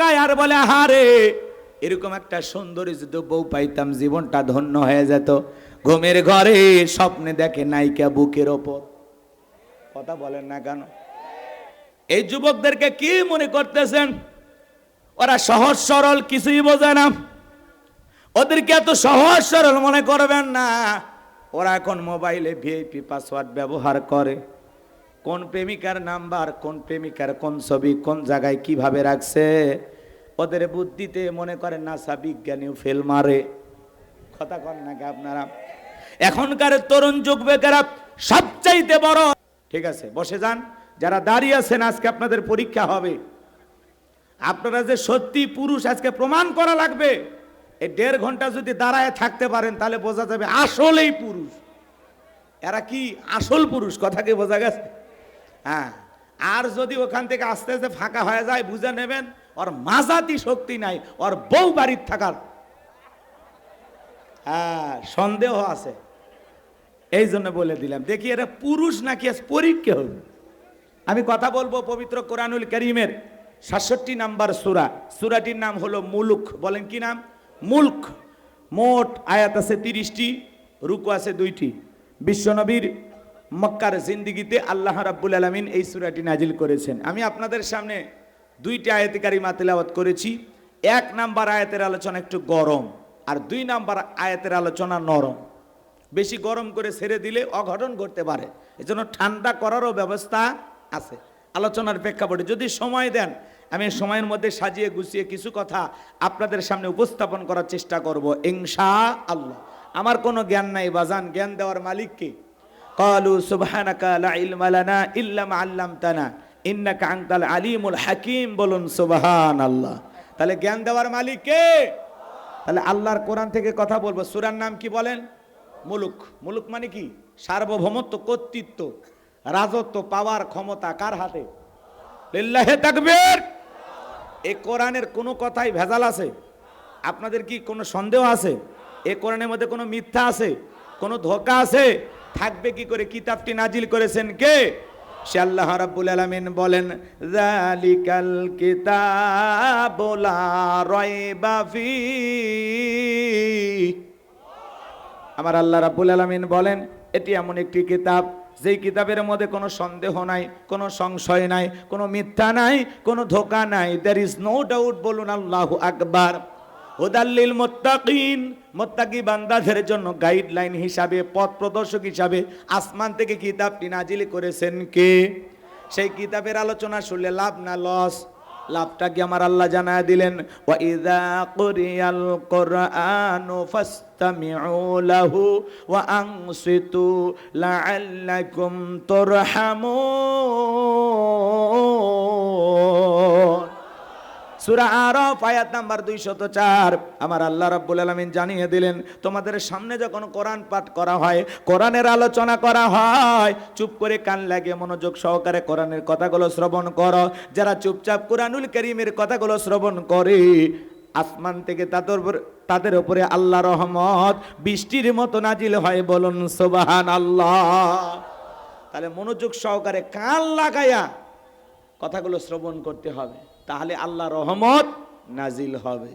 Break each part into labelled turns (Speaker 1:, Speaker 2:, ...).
Speaker 1: তাকায় আর বলে হারে এরকম একটা সুন্দরী যদি বউ পাইতাম জীবনটা ধন্য হয়ে যেত। ঘুমের ঘরে স্বপ্নে দেখে নায়িকা বুকের ওপর। কথা বলেন না কেন? এই যুবকদেরকে কি মনে করতেছেন ওরা সহজ সরল? কিছুই বোঝে না। ওদেরকে এত সহজ সরল মনে করবেন না। ওরা এখন মোবাইলে ভিআইপি পাসওয়ার্ড ব্যবহার করে। কোন প্রেমিকার নাম্বার, কোন প্রেমিকার কোন ছবি কোন জায়গায় কিভাবে রাখছে, ওদের বুদ্ধিতে মনে করেন নাসা বিজ্ঞানীও ফেল মারে। কথা কন নাকি আপনারা? এখনকার তরুণ যুবকেরা সবচাইতে বড়। ঠিক আছে, বসে যান। যারা দাঁড়িয়ে আছেন, আজকে আপনাদের পরীক্ষা হবে। আপনারা যে সত্যি পুরুষ আজকে প্রমাণ করা লাগবে। এই 1.5 ঘন্টা যদি দাঁড়ায় থাকতে পারেন তাহলে বোঝা যাবে আসলেই পুরুষ। এরা কি আসল পুরুষ? কথা কি বোঝা গেছে? হ্যাঁ। আর যদি ওখান থেকে আস্তে আস্তে ফাঁকা হয়ে যায়, বুঝে নেবেন ওর মাজাতি শক্তি নাই, ওর বউ বাড়ির থাকার হ্যাঁ সন্দেহ আছে। এই জন্য বলে দিলাম, দেখি এরা পুরুষ নাকি আজ পরীক্ষা হবে। আমি কথা বলবো পবিত্র কোরআনুল কারীমের ৬৭ নাম্বার সূরা। সূরাটির নাম হলো মুলক। বলেন কি নাম? মুলক। মোট আয়াত আছে 30টি, রুকু আছে 2টি। বিশ্বনবীর মক্কার জিন্দেগিতে আল্লাহ রাব্বুল আলামিন এই সূরাটি নাজিল করেছেন। আমি আপনাদের সামনে 2টি আয়াতে কারিমা তেলাওয়াত করেছি। 1 নাম্বার আয়াতের আলোচনা একটু গরম, আর 2 নাম্বার আয়াতের আলোচনা নরম। বেশি গরম করে ছেড়ে দিলে অঘটন ঘটতে পারে, এজন্য ঠান্ডা করারও ব্যবস্থা আছে। আলোচনার প্রেক্ষাপটে যদি সময় দেন, আমি সময়ের মধ্যে সাজিয়ে গুছিয়ে কিছু কথা আপনাদের সামনে উপস্থাপন করার চেষ্টা করব ইনশাআল্লাহ। আমার কোনো জ্ঞান নাই বাজান, জ্ঞান দেওয়ার মালিক কে? ক্বালু সুবহানাকা লা ইলমা লানা ইল্লা মা আল্লামতানা ইন্নাকা আনতাল আলিমুল হাকিম। বলুন সুবহানাল্লাহ। তাহলে জ্ঞান দেওয়ার মালিক কে? তাহলে আল্লাহর কোরআন থেকে কথা বলবো। সূরার নাম কি বলেন? মুলুক। মুলুক মানে কি? সার্বভৌমত্ব, কর্তৃত্ব, রাজত্ব, পাওয়ার, ক্ষমতা কার হাতে? লিল্লাহি তাকবীর। এই কোরআনের কোনো কথাই ভেজাল আছে? আপনাদের কি কোনো সন্দেহ আছে? এই কোরআনের মধ্যে কোনো মিথ্যা আছে? কোনো ধোঁকা আছে? থাকবে কি করে? কিতাবটি নাজিল করেছেন কে? সে আল্লাহ রাব্বুল আলামিন বলেন, যালিকাল কিতাবু লা রাইবা ফি। আমার আল্লাহ রাব্বুল আলামিন বলেন, এটি এমন একটি কিতাব যেই কিতাবের মধ্যে কোনো সন্দেহ নাই, কোনো সংশয় নাই, কোনো মিথ্যা নাই, কোনো ধোঁকা নাই। There is no doubt. বলুন আল্লাহু আকবার। হুদাল্লিল মুত্তাকিন। মুত্তাকি বান্দাদের জন্য গাইডলাইন হিসাবে, পথ প্রদর্শক হিসাবে আসমান থেকে কিতাবটি নাজিল করেছেন কে? সেই কিতাবের আলোচনা শুনলে লাভ না লস? লাভটা কি আমার আল্লাহ জানায় দিলেন, ওয়া ইযা কুরিয়াল কুরআনু ফাসতামিউ লাহু ওয়া আনসিতু লাআল্লাকুম তুরহামুন। সূরা আরাফ আয়াত নাম্বার 204। আমার আল্লাহ রাব্বুল আলামিন জানিয়ে দিলেন, তোমাদের সামনে যখন কোরআন পাঠ করা হয়, কোরআনের আলোচনা করা হয়, চুপ করে কান লাগিয়ে মনোযোগ সহকারে কোরআনের কথাগুলো শ্রবণ করো। যারা চুপচাপ কোরআনুল কারীমের কথাগুলো শ্রবণ করে, আসমান থেকে তাদের উপরে আল্লাহ রহমত বৃষ্টির মতো নাজিল হয়। বলুন সুবহানাল্লাহ। তাহলে মনোযোগ সহকারে কান লাগায়া কথাগুলো শ্রবণ করতে হবে, তাহলে আল্লাহ রহমত নাজিল হবে।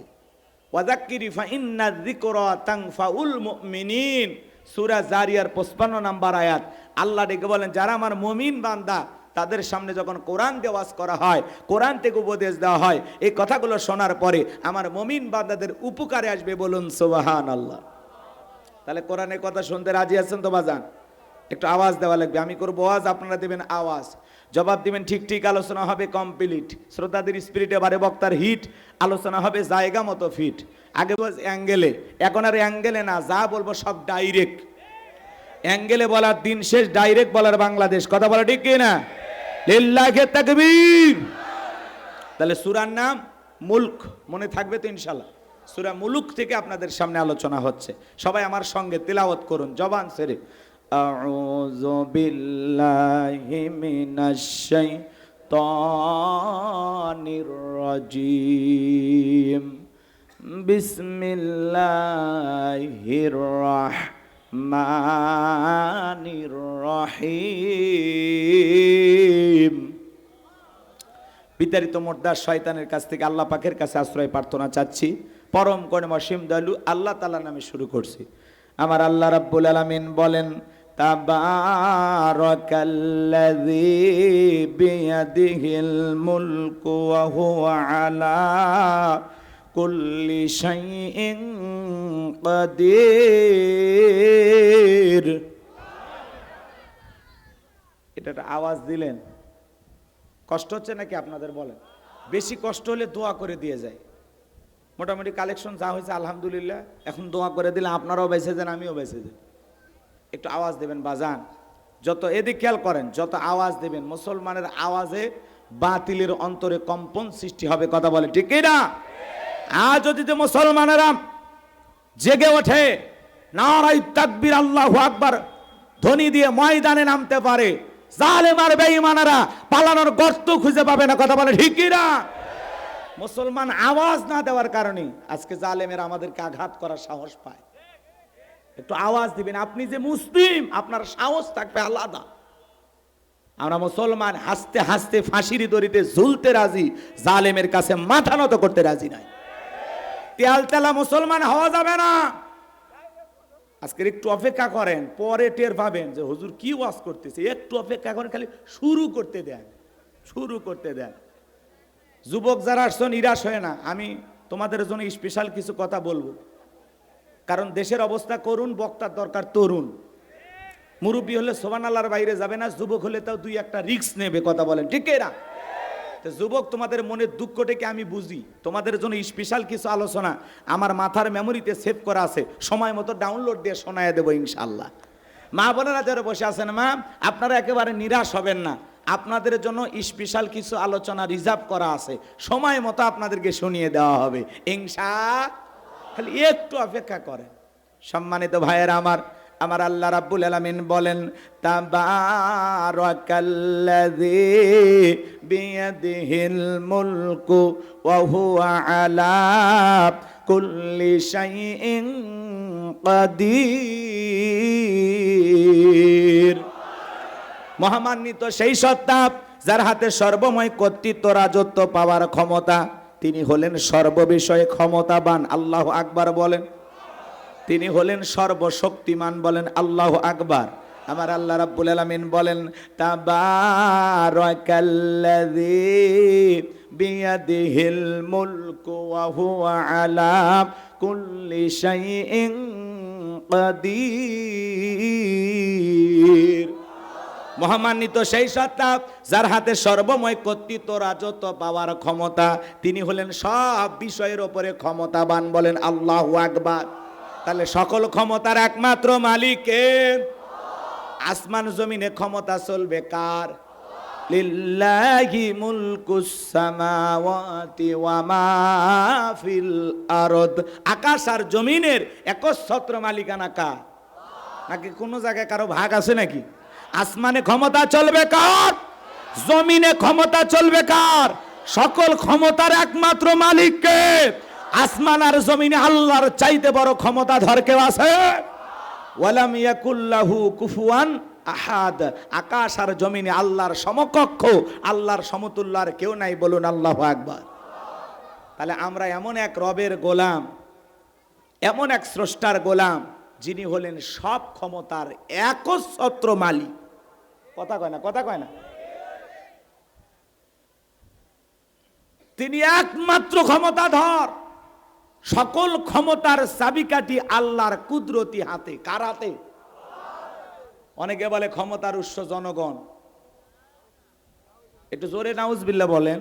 Speaker 1: ওয়াযাক্কিরি ফাইন্না যিকরা তানফাউল মুমিনিন। সূরা জারিয়ার 55 নাম্বার আয়াত। আল্লাহ ডেকে বলেন, যারা আমার মুমিন বান্দা, তাদের সামনে যখন কোরআন দিয়ে ওয়াজ করা হয়, কোরআন থেকে উপদেশ দেওয়া হয়, এই কথাগুলো শোনার পরে আমার মুমিন বান্দাদের উপকারে আসবে। বলুন সুবহানাল্লাহ। তাহলে কোরআনের কথা শুনতে রাজি আছেন তো বাজান? একটু আওয়াজ দেওয়া লাগবে। আমি করবো আওয়াজ, আপনারা দেবেন আওয়াজ, জবাব দিবেন ঠিক ঠিক। আলোচনা হবে কমপ্লিট। শ্রোতাদের স্পিরিটে বারে বক্তার হিট। আলোচনা হবে জায়গা মতো ফিট। আগে অ্যাঙ্গেলে, এখন আর অ্যাঙ্গেলে না, যা বলবো সব ডাইরেক্ট। অ্যাঙ্গেলে বলার দিন শেষ, ডাইরেক্ট বলার বাংলাদেশ। কথা বলা ঠিক কিনা? লিল্লাহি তাকবীর। তাহলে সূরার নাম মুলক, মনে থাকবে তো ইনশাআল্লাহ? সূরা মুলক থেকে আপনাদের সামনে আলোচনা হচ্ছে। সবাই আমার সঙ্গে তিলাওয়াত করুন জবান ছেড়ে। আউযু বিল্লাহি মিনাশ শাইতানির রাজিম। বিসমিল্লাহির রাহমানির রহিম। বিতাড়িত মোর্দার শয়তানের কাছ থেকে আল্লাহ পাকের কাছে আশ্রয় প্রার্থনা চাচ্ছি। পরম করুণা অসীম দয়ালু আল্লাহ তাআলার নামে শুরু করছি। আমার আল্লাহ রাব্বুল আলামিন বলেন, তাবারাকাল্লাযী বিয়াদিহিল মুলকু ওয়া হুয়া আলা কুল্লি শাইইন কাদির। এটা আওয়াজ দিলেন, কষ্ট হচ্ছে নাকি আপনাদের? বলেন। বেশি কষ্ট হলে দোয়া করে দিয়ে যায়। মোটামুটি কালেকশন যা হয়েছে আলহামদুলিল্লাহ, এখন দোয়া করে দিলে আপনারাও বেঁচে যান, আমিও বেঁচে যাই। একটু আওয়াজ দেবেন বাজান, যত এদিক খেয়াল করেন, যত আওয়াজ দেবেন মুসলমানের আওয়াজে বাতিলের অন্তরে কম্পন সৃষ্টি হবে। কথা বলে ঠিক না? আজ যদি মুসলমানেরা জেগে ওঠে, নারায়ে তাকবীর আল্লাহু আকবার ধ্বনি দিয়ে ময়দানে নামতে পারে, জালেম আর বেঈমানেরা পালানোর গর্ত খুঁজে পাবে না। কথা বলে ঠিক না? মুসলমান আওয়াজ না দেওয়ার কারণে আজকে জালেমেরা আমাদেরকে আঘাত করার সাহস পায়। একটু আওয়াজ দিবেন। আপনি যে মুসলিম, আপনার সাহস থাকবে আলাদা। আমরা মুসলমান হাসতে হাসতে ফাঁসির দড়িতে ঝুলতে রাজি, জালেমের কাছে মাথা নত করতে রাজি নাই। তেলতেলা মুসলমান হওয়া যাবে না। আজকের একটু অপেক্ষা করেন, পরে টের পাবেন যে হুজুর কি ওয়াজ করতেছে। একটু অপেক্ষা করেন, খালি শুরু করতে দেন, শুরু করতে দেন। যুবক যারা আসছেন নিরাশ হয় না, আমি তোমাদের জন্য স্পেশাল কিছু কথা বলবো। কারণ দেশের অবস্থা করুন, বক্তার দরকার তরুণ। মুরব্বী হলে সুবহানাল্লাহর বাইরে যাবে না, যুবক হলে তাও দুই একটা রিস্ক নেবে। কথা বলেন ঠিক না? তো যুবক, তোমাদের মনের দুঃখটাকে আমি বুঝি। তোমাদের জন্য স্পেশাল কিছু আলোচনা আমার মাথার মেমোরিতে সেভ করা আছে, সময় মতো ডাউনলোড দিয়ে শোনায় দেবো ইনশাল্লাহ। মা বোনেরা যারা বসে আছেন, মা আপনারা একেবারে নিরাশ হবেন না। আপনাদের জন্য স্পেশাল কিছু আলোচনা রিজার্ভ করা আছে, সময় মতো আপনাদেরকে শুনিয়ে দেওয়া হবে ইনশাআল্লাহ। খালি একটু অপেক্ষা করেন। সম্মানিত ভাইয়েরা আমার, আমার আল্লাহ রাব্বুল আলামিন বলেন, তাবারাকাল্লাযী বিয়াদিহিল মুলকু ওয়া হুয়া আলা কুল্লি শাইইন কাদির। মহামান্বিত সেই সত্তা যার হাতে সর্বময় কর্তৃত্ব, রাজত্ব পাওয়ার ক্ষমতা। তিনি হলেন সর্ববিষয়ে ক্ষমতাবান। আল্লাহু আকবার বলেন। তিনি হলেন সর্বশক্তিমান। বলেন আল্লাহু আকবার। আমার আল্লাহ রাব্বুল আলামিন বলেন, তাবারাকাল্লাযী বিয়াদিহিল মুলকু ওয়া হুয়া আলা কুল্লি শাইইন কাদির। মহামান্বিত সেই সত্তা যার হাতে সর্বময় কর্তৃত্ব, রাজত্ব পাওয়ার ক্ষমতা। তিনি হলেন সব বিষয়ের উপরে ক্ষমতাবান। বলেন আল্লাহু আকবার। তাহলে সকল ক্ষমতার একমাত্র মালিক কে? আসমান জমিনে ক্ষমতা চলবে কার? লিল্লাহি মুলকুস সামাওয়াতি ওয়া মা ফিল আরদ। আকাশ আর জমিনের একচ্ছত্র মালিকানা কার? নাকি কোনো জায়গায় কারো ভাগ আছে নাকি? আসমানে ক্ষমতা চলবে কার? জমিনে ক্ষমতা চলবে কার? সকল ক্ষমতার একমাত্র মালিক কে? আসমান আর জমিনে আল্লাহর চাইতে বড় ক্ষমতাধর কেউ আছে? ওয়ালাম ইয়াকুল্লাহু কুফুয়ান আহাদ। আকাশ আর জমিনে আল্লাহর সমকক্ষ, আল্লাহর সমতুল্য আর কেউ নাই। বলুন আল্লাহু আকবার। তাহলে আমরা এমন এক রবের গোলাম, এমন এক স্রষ্টার গোলাম, যিনি হলেন সব ক্ষমতার একচ্ছত্র মালিক। কথা কয় না? কথা কয় না? তিনি একমাত্র ক্ষমতাধর। সকল ক্ষমতার চাবিকাঠি আল্লাহর কুদরতি হাতে। কার হাতে? অনেকে বলে ক্ষমতার উৎস জনগণ। একটু জোরে নাউজুবিল্লাহ বলেন।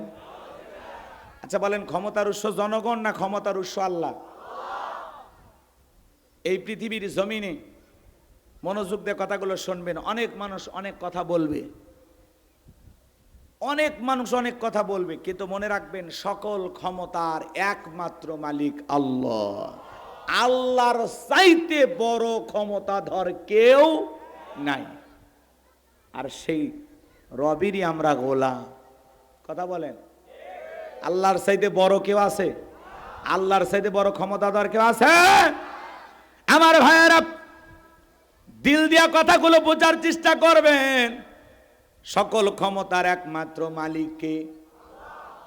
Speaker 1: আচ্ছা বলেন, ক্ষমতার উৎস জনগণ না ক্ষমতার উৎস আল্লাহ? এই পৃথিবীর জমিনে মনোযোগ দিয়ে কথাগুলো শুনবেন। অনেক মানুষ অনেক কথা বলবে, অনেক মানুষ অনেক কথা বলবে, কিন্তু মনে রাখবেন সকল ক্ষমতার একমাত্র মালিক আল্লাহ। আল্লাহর চাইতে বড় ক্ষমতাধর কেউ নাই। আর সেই রবেরই আমরা গোলাম। কথা বলেন। আল্লাহর চাইতে বড় কেউ আছে? আল্লাহর চাইতে বড় ক্ষমতাধর কেউ আছে? আমার ভাইয়েরা, দিল দিয়া কথাগুলো বোঝার চেষ্টা করবেন। সকল ক্ষমতার একমাত্র মালিক কে?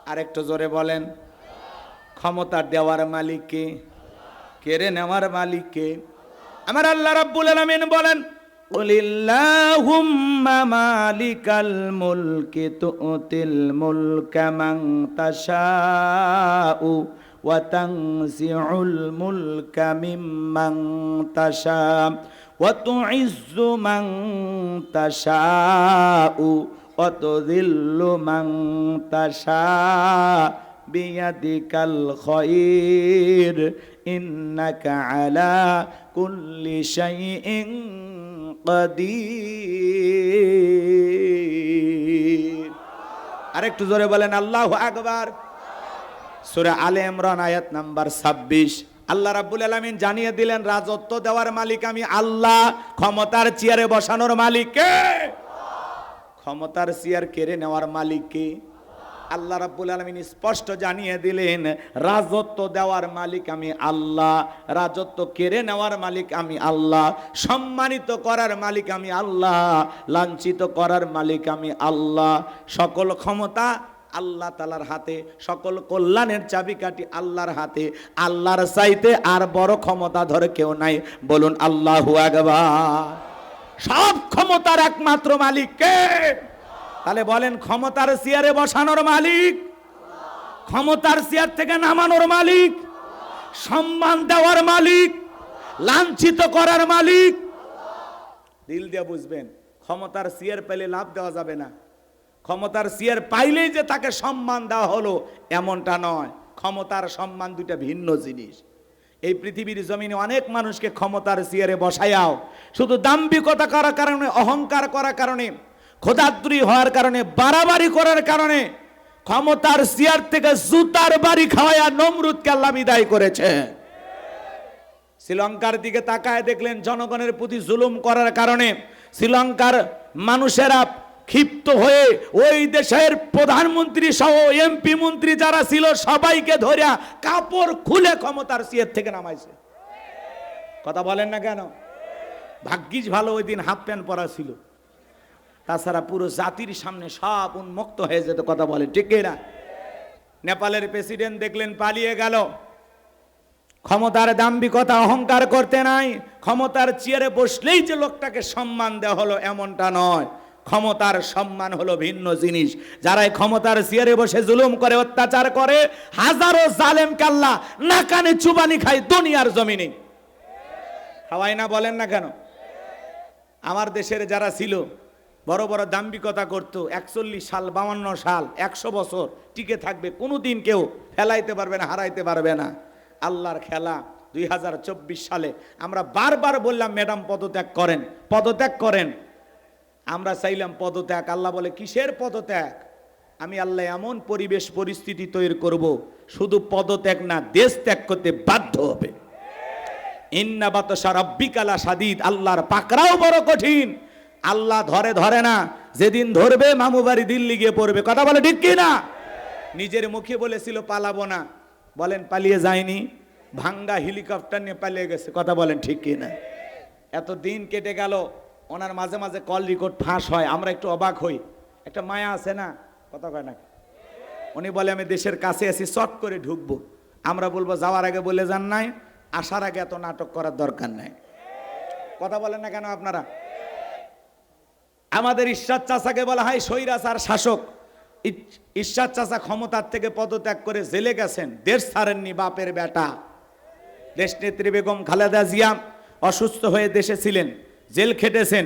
Speaker 1: আর একটু জোরে বলেন। ক্ষমতা দেওয়ার মালিক কে? কেড়ে নেওয়ার মালিক কে? আমার আল্লাহ রাব্বুল আলামিন বলেন, কুলিল্লাহুম্মা মালিকাল মুলকি তুতিল মুলকা মান তাশাউ ওয়া তানজিউল মুলকা মিম্মান তাশা ওয়া তুইজ্জু মান তাশাউ ওয়া তুযিল্লু মান তাশা বিয়াদিকাল খায়র ইন্নাকা আলা কুল্লি শাইইন কাদির। আরেকটু জোরে বলেন আল্লাহু আকবার। সূরা আলে ইমরান আয়াত নাম্বার 26। আল্লাহ রাব্বুল আলামিন জানিয়ে দিলেন, রাজত্ব দেওয়ার মালিক আমি আল্লাহ, ক্ষমতার চেয়ারে বসানোর মালিক কে? ক্ষমতার চেয়ার কেড়ে নেওয়ার মালিক কে? আল্লাহ রাব্বুল আলামিন স্পষ্ট জানিয়ে দিলেন, রাজত্ব দেওয়ার মালিক আমি আল্লাহ, রাজত্ব কেড়ে নেওয়ার মালিক আমি আল্লাহ, সম্মানিত করার মালিক আমি আল্লাহ, লাঞ্ছিত করার মালিক আমি আল্লাহ। সকল ক্ষমতা আল্লাহ তাআলার হাতে, সকল কল্যাণের চাবিকাঠি আল্লাহর হাতে। আল্লাহর চাইতে আর বড় ক্ষমতা ধরে কেউ নাই। বলুন আল্লাহু আকবার। সব ক্ষমতার একমাত্র মালিক কে? তাহলে বলেন, ক্ষমতার চেয়ারে বসানোর মালিক, ক্ষমতার চেয়ার থেকে নামানোর মালিক, সম্মান দেওয়ার মালিক, লাঞ্ছিত করার মালিক। দিল দিয়ে বুঝবেন, ক্ষমতার চেয়ার পেলে লাভ দেওয়া যাবে না। ক্ষমতার চেয়ার পাইলেই যে তাকে সম্মান দেওয়া হলো এমনটা নয়। ক্ষমতার সম্মান দুইটা ভিন্ন জিনিস। এই পৃথিবীর জমিনে অনেক মানুষকে ক্ষমতার চেয়ারে বসায়াও শুধু দাম্ভিকতা করার কারণে, অহংকার করার কারণে, খোদাদ্রি হওয়ার কারণে, বাড়াবাড়ি করার কারণে ক্ষমতার চেয়ার থেকে জুতার বাড়ি খাওয়ায়া নমরুদকে আল্লাহ বিদায় করেছে। শ্রীলঙ্কার দিকে তাকায় দেখলেন, জনগণের প্রতি জুলুম করার কারণে শ্রীলঙ্কার মানুষেরা ক্ষিপ্ত হয়ে ওই দেশের প্রধানমন্ত্রী সহ এমপি মন্ত্রী যারা ছিল সবাইকে ধরিয়া কাপড় খুলে ক্ষমতার চেয়ার থেকে নামাইছে। কথা বলেন না কেন? ভাগ্যিস ভালো ওই দিন হাফ প্যান্ট পরা ছিল, তাছাড়া পুরো জাতির সামনে সব উন্মুক্ত হয়ে যেত। কথা বলে ঠিক না? নেপালের প্রেসিডেন্ট দেখলেন পালিয়ে গেল। ক্ষমতার দাম্ভিকতা, অহংকার করতে নাই। ক্ষমতার চেয়ারে বসলেই যে লোকটাকে সম্মান দেওয়া হলো এমনটা নয়। ক্ষমতার সম্মান হলো ভিন্ন জিনিস। যারা ক্ষমতার চেয়ারে বসে জুলুম করে, অত্যাচার করে, হাজারো জালেমকে আল্লাহ নাকানে চুবানি খায় দুনিয়ার জমিনে। খাওয়াই না? বলেন না কেন? আমার দেশের যারা ছিল বড় বড় দাম্ভিকতা করত, 41 সাল, 52 সাল, 100 বছর টিকে থাকবে, কোনোদিন কেউ ফেলাইতে পারবে না, হারাইতে পারবে না। আল্লাহর খেলা 2024 সালে আমরা বারবার বললাম, ম্যাডাম পদত্যাগ করেন, পদত্যাগ করেন। আমরা চাইলাম পদত্যাগ। আল্লাহ বলে, কিসের পদত্যাগ? আমি আল্লাহ এমন পরিবেশ পরিস্থিতি তৈরি করব, শুধু পদত্যাগ না, দেশ ত্যাগ করতে বাধ্য হবে। ইন্না বাতশা রাব্বিকা লাশাদীদ। আল্লাহর পাকড়াও বড় কঠিন। আল্লাহ ধরে ধরে না, যেদিন ধরবে মামু বাড়ি দিল্লি গিয়ে পড়বে। কথা বলে ঠিক কি না? নিজের মুখে বলেছিল পালাবো না, বলেন পালিয়ে যায়নি, ভাঙ্গা হেলিকপ্টার নিয়ে পালিয়ে গেছে। কথা বলেন ঠিক কি না? এত দিন কেটে গেল, ওনার মাঝে মাঝে কল রেকর্ড ফাঁস হয়, আমরা একটু অবাক হই। একটা মায়া আছে না? কথা কয় না? উনি বলে আমি দেশের কাছে আছি, চট করে ঢুকবো। আমরা বলবো যাওয়ার আগে বলে যান নাই, আসার আগে এত নাটক করার দরকার নাই। কথা বলেন না কেন আপনারা? আমাদের ঈশ্বর চাচাকে বলা হয় স্বৈরাচার শাসক। ঈশ্বর চাচা ক্ষমতার থেকে পদত্যাগ করে জেলে গেছেন, দেশ ছাড়েননি। বাপের বেটা দেশ নেত্রী বেগম খালেদা জিয়া অসুস্থ হয়ে দেশে ছিলেন, জেল খেটেছেন,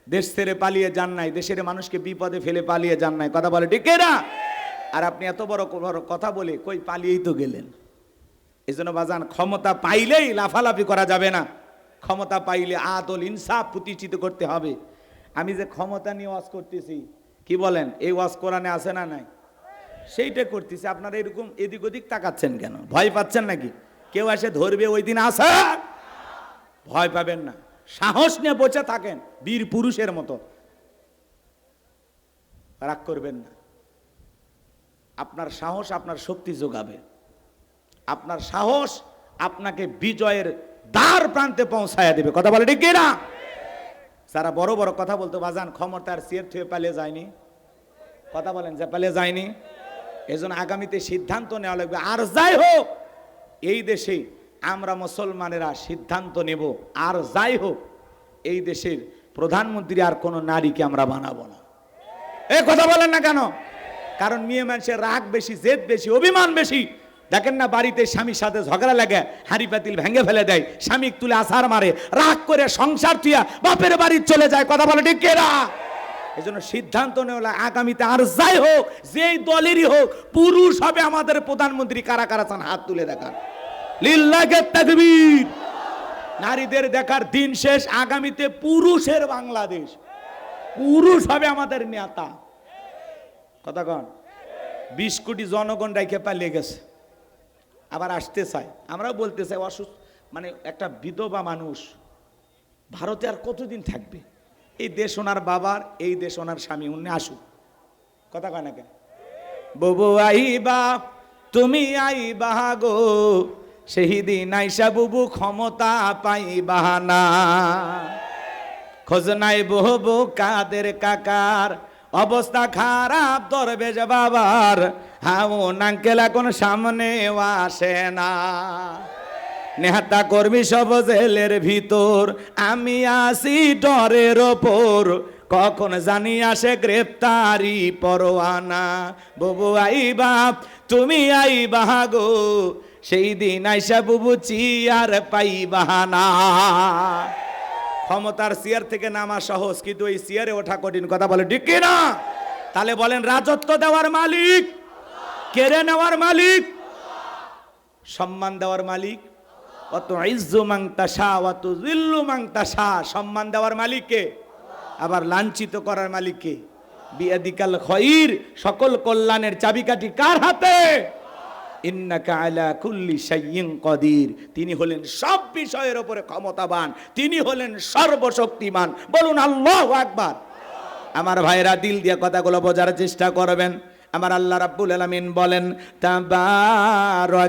Speaker 1: দেশ ছেড়ে পালিয়ে যান নাই, দেশের মানুষকে বিপদে ফেলে পালিয়ে যান নাই। কথা বলে ঠিক না? আর আপনি এত বড় বড় কথা বলে কই পালিয়েই তো গেলেন। এই জন্য বাজান, ক্ষমতা পাইলেই লাফালাফি করা যাবে না। ক্ষমতা পাইলে আদল ইনসাফ প্রতিষ্ঠিত করতে হবে। আমি যে ক্ষমতা নিয়ে ওয়াজ করতেছি, কি বলেন, এই ওয়াজ কোরআনে আছে না নাই? সেইটা করতেছি। আপনারা এরকম এদিক ওদিক তাকাচ্ছেন কেন? ভয় পাচ্ছেন নাকি? কেউ এসে ধরবে ওই দিন আসা? ভয় পাবেন না, সাহস নিয়ে বসে থাকেন বীর পুরুষের মতো। রাগ করবেন না। আপনার সাহস আপনার শক্তি যোগাবে। আপনার সাহস আপনাকে বিজয়ের দ্বার প্রান্তে পৌঁছায়া দেবে। কথা বলে ঠিক না? যারা বড় বড় কথা বলতো বাজান, ক্ষমতার চেয়ার থেকে পালিয়ে যায়নি। কথা বলেন, যে পালিয়ে যায়নি। এজন্য আগামীতে সিদ্ধান্ত নেওয়া লাগবে। আর যাই হোক, এই দেশে আমরা মুসলমানেরা সিদ্ধান্ত নেব, আর যাই হোক এই দেশের প্রধানমন্ত্রী আর কোনো নারীকে আমরা বানাবো না। এই কথা বলেন না কেন? কারণ মেয়ে মানুষের রাগ বেশি, জেদ বেশি, অভিমান বেশি। দেখেন না, বাড়িতে স্বামীর সাথে ঝগড়া লাগে, হাঁড়ি পাতিল ভেঙে ফেলে দেয়, স্বামী তুলে আছাড় মারে, রাগ করে সংসার তুইয়া বাপের বাড়ি চলে যায়। কথা বলে ঠিক কেরা? এজন্য সিদ্ধান্ত নেওয়া আগামীতে আর যাই হোক, যেই দলেরই হোক, পুরুষ হবে আমাদের প্রধানমন্ত্রী। কারা কারা চান হাত তুলে দেখান। লিল্লাহে তাকবীর। নারীদের দেখার দিন শেষ। আগামীতে পুরুষের বাংলাদেশ, পুরুষ হবে আমাদের নেতা। কথা কন? 20 কোটি জনগণ রাইখে পালিয়ে গেছে, আবার আসতে চায়। আমরাও বলতে চাই, অসুস্থ মানে একটা বিধবা মানুষ ভারতে আর কতদিন থাকবে? এই দেশ ওনার বাবার, এই দেশ ওনার স্বামী, উনি আসুক। কথা কয় না কেন? বুবু আইবা, তুমি আইবা গো, সেই দিন আইসা বুবু ক্ষমতা পাইবা না। খোঁজ নাই বহু কাদের কাকার, অবস্থা খারাপ দরবেশ বাবার, হাও নাঙ্কেল এখন সামনে আসে না। নেহাতা করবি সব জেলের ভিতর, আমি আসি ডরের ওপর, কখন জানি আসে গ্রেপ্তারি পরোয়ানা। বুবু আইবা, তুমি আইবা গো, সেই দিন আইসা বুবু চিয়ার পাইবা না। ক্ষমতার চেয়ার থেকে নামা সহজ, কিন্তু এই চেয়ারে ওঠা কঠিন। কথা বলে ঠিক না? তাহলে বলেন, রাজত্ব দেওয়ার মালিক, কেড়ে নেওয়ার মালিক, সম্মান দেওয়ার মালিক। অত ইজ্জু মান তাশা ওয়া তুযিল্লু মান তাশা। সম্মান দেওয়ার মালিক কে? আবার লাঞ্ছিত করার মালিক কে? বিয়াদিকাল খায়র। সকল কল্যাণের চাবিকাঠি কার হাতে? ইন্নাকা আলা কুল্লি শাইইন কাদির। তিনি হলেন সব বিষয়ের উপরে ক্ষমতাবান, তিনি হলেন সর্বশক্তিমান। বলুন আল্লাহু আকবার। আমার ভাইরা, দিল দিয়ে কথাগুলো বোঝার চেষ্টা করবেন। আমার আল্লাহ রাব্বুল আলামিন বলেন, তাবারাকাল্লাযী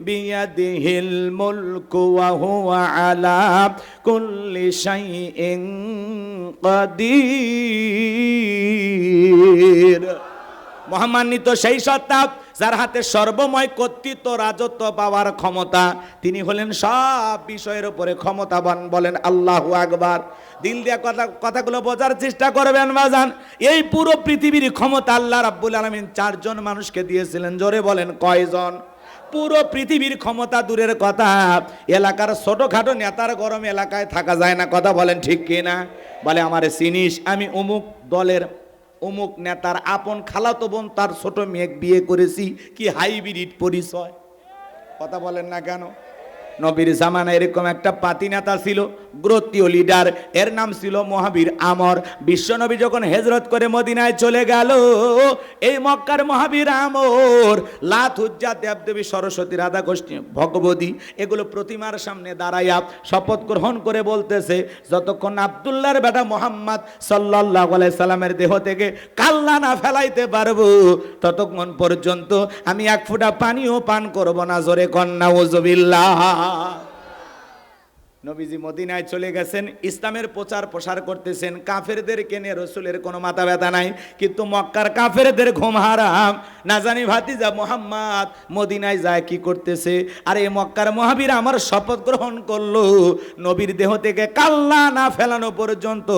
Speaker 1: বিয়াদিহিল মুলকু ওয়া হুয়া আলা কুল্লি শাইইন কাদির। মহামান্বিত সেই সত্তা যার হাতে সর্বময় কর্তৃত্ব, রাজত্ব পাওয়ার ক্ষমতা, তিনি হলেন সব বিষয়ের উপরে ক্ষমতাবান। বলেন আল্লাহু আকবার। দিল দিয়া কথাগুলো বোঝার চেষ্টা করবেন বাজান। এই পুরো পৃথিবীর ক্ষমতা আল্লাহ রাব্বুল আলামিন 4 জন মানুষকে দিয়েছিলেন। জোরে বলেন, কয়জন? পুরো পৃথিবীর ক্ষমতা দূরের কথা, এলাকার ছোটখাটো নেতার গরম এলাকায় থাকা যায় না। কথা বলেন ঠিক কিনা? বলে, আমারে চিনিস, আমি অমুক দলের অমুক নেতার আপন খালাতো বোন, তার ছোট মেয়ে বিয়ে করেছি। কি হাইব্রিড পরিচয়! কথা বলেন না কেন? নবীর জামানায় এরকম একটা পাতি নেতা ছিল, গ্রোত্রীয় লিডার, এর নাম ছিল মহাবীর আমর। বিশ্বনবী যখন হিজরত করে মদিনায় চলে গেল, এই মক্কার মহাবীর আমর লাত, উজ্জা, দেবদেবী, সরস্বতী, রাধা, কৃষ্ণ, ভগবতী এগুলো প্রতিমার সামনে দাঁড়াইয়া শপথ গ্রহণ করে বলতেছে, যতক্ষণ আব্দুল্লাহর বেটা মুহাম্মদ সাল্লাল্লাহু আলাইহি সাল্লামের দেহ থেকে কাল্লা না ফেলাইতে পারবো, ততক্ষণ পর্যন্ত আমি এক ফোঁটা পানিও পান করব না। জোরে কন্না ওযুবিল্লাহ। নবীজি মদিনায় চলে গেছেন, ইসলামের প্রচার প্রসার করতেছেন। কাফেরদেরকে নিয়ে রসুলের কোনো মাথা ব্যথা নাই, কিন্তু মক্কার কাফেরদের ঘুম হারাম। না জানি ভাতিজা মুহাম্মদ মদিনায় যায় কি করতেছে। আর এই মক্কার মহাবীর আমার শপথ গ্রহণ করলো, নবীর দেহ থেকে কাল্লা না ফেলানো পর্যন্ত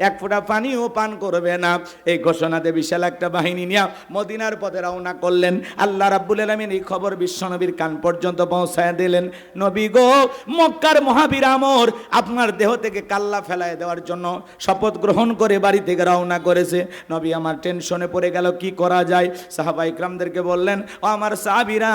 Speaker 1: এক ফোঁটা পানিও পান করবে না। এই ঘোষণাতে বিশাল একটা বাহিনী নিয়ে মদিনার পথে রওনা করলেন। আল্লাহ রাব্বুল আলামিন এই খবর বিশ্বনবীর কান পর্যন্ত পৌঁছায় দিলেন। নবী গো, মক্কার মহাবীর আমর আপনার দেহ থেকে কাল্লা ফেলায় দেওয়ার জন্য শপথ গ্রহণ করে বাড়ি থেকে রওনা করেছে। নবী আমার টেনশনে পড়ে গেল, কি করা যায়? সাহাবা ইকরামদেরকে বললেন, ও আমার সাহাবীরা,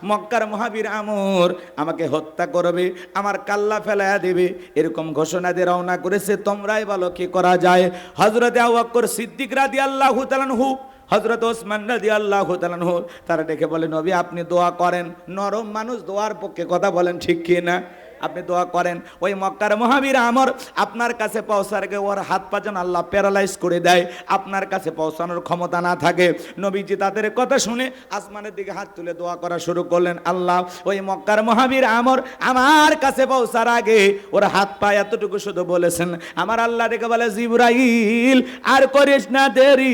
Speaker 1: মক্কার মহাবীর আমর আমাকে হত্যা করবে, আমার কাল্লা ফেলায়া দেবে, এরকম ঘোষণা দিয়ে রওনা করেছে। তোমরাই বলো কি করা যায়? হযরতে আবু বকর সিদ্দিক রাদিয়াল্লাহু তাআলা আনহু, হযরত ওসমান রাদিয়াল্লাহু তাআলা আনহু তারা ডেকে বলে, নবী আপনি দোয়া করেন। নরম মানুষ দোয়ার পক্ষে। কথা বলেন ঠিক কি না? আপনি দোয়া করেন ওই মক্কার মহাবীর আমর আপনার কাছে পৌঁছার আগে ওর হাত পা যেন আল্লাহ প্যারালাইজ করে দেয়, আপনার কাছে পৌঁছানোর ক্ষমতা না থাকে। নবীজি তাদের কথা শুনে আসমানের দিকে হাত তুলে দোয়া করা শুরু করলেন, আল্লাহ ওই মক্কার মহাবীর আমর আমার কাছে পৌঁছার আগে ওর হাত পা এতটুকু শুধু বলেছেন, আমার আল্লাহ ডেকে বলে, জিবরাইল আর করিস না দেরি,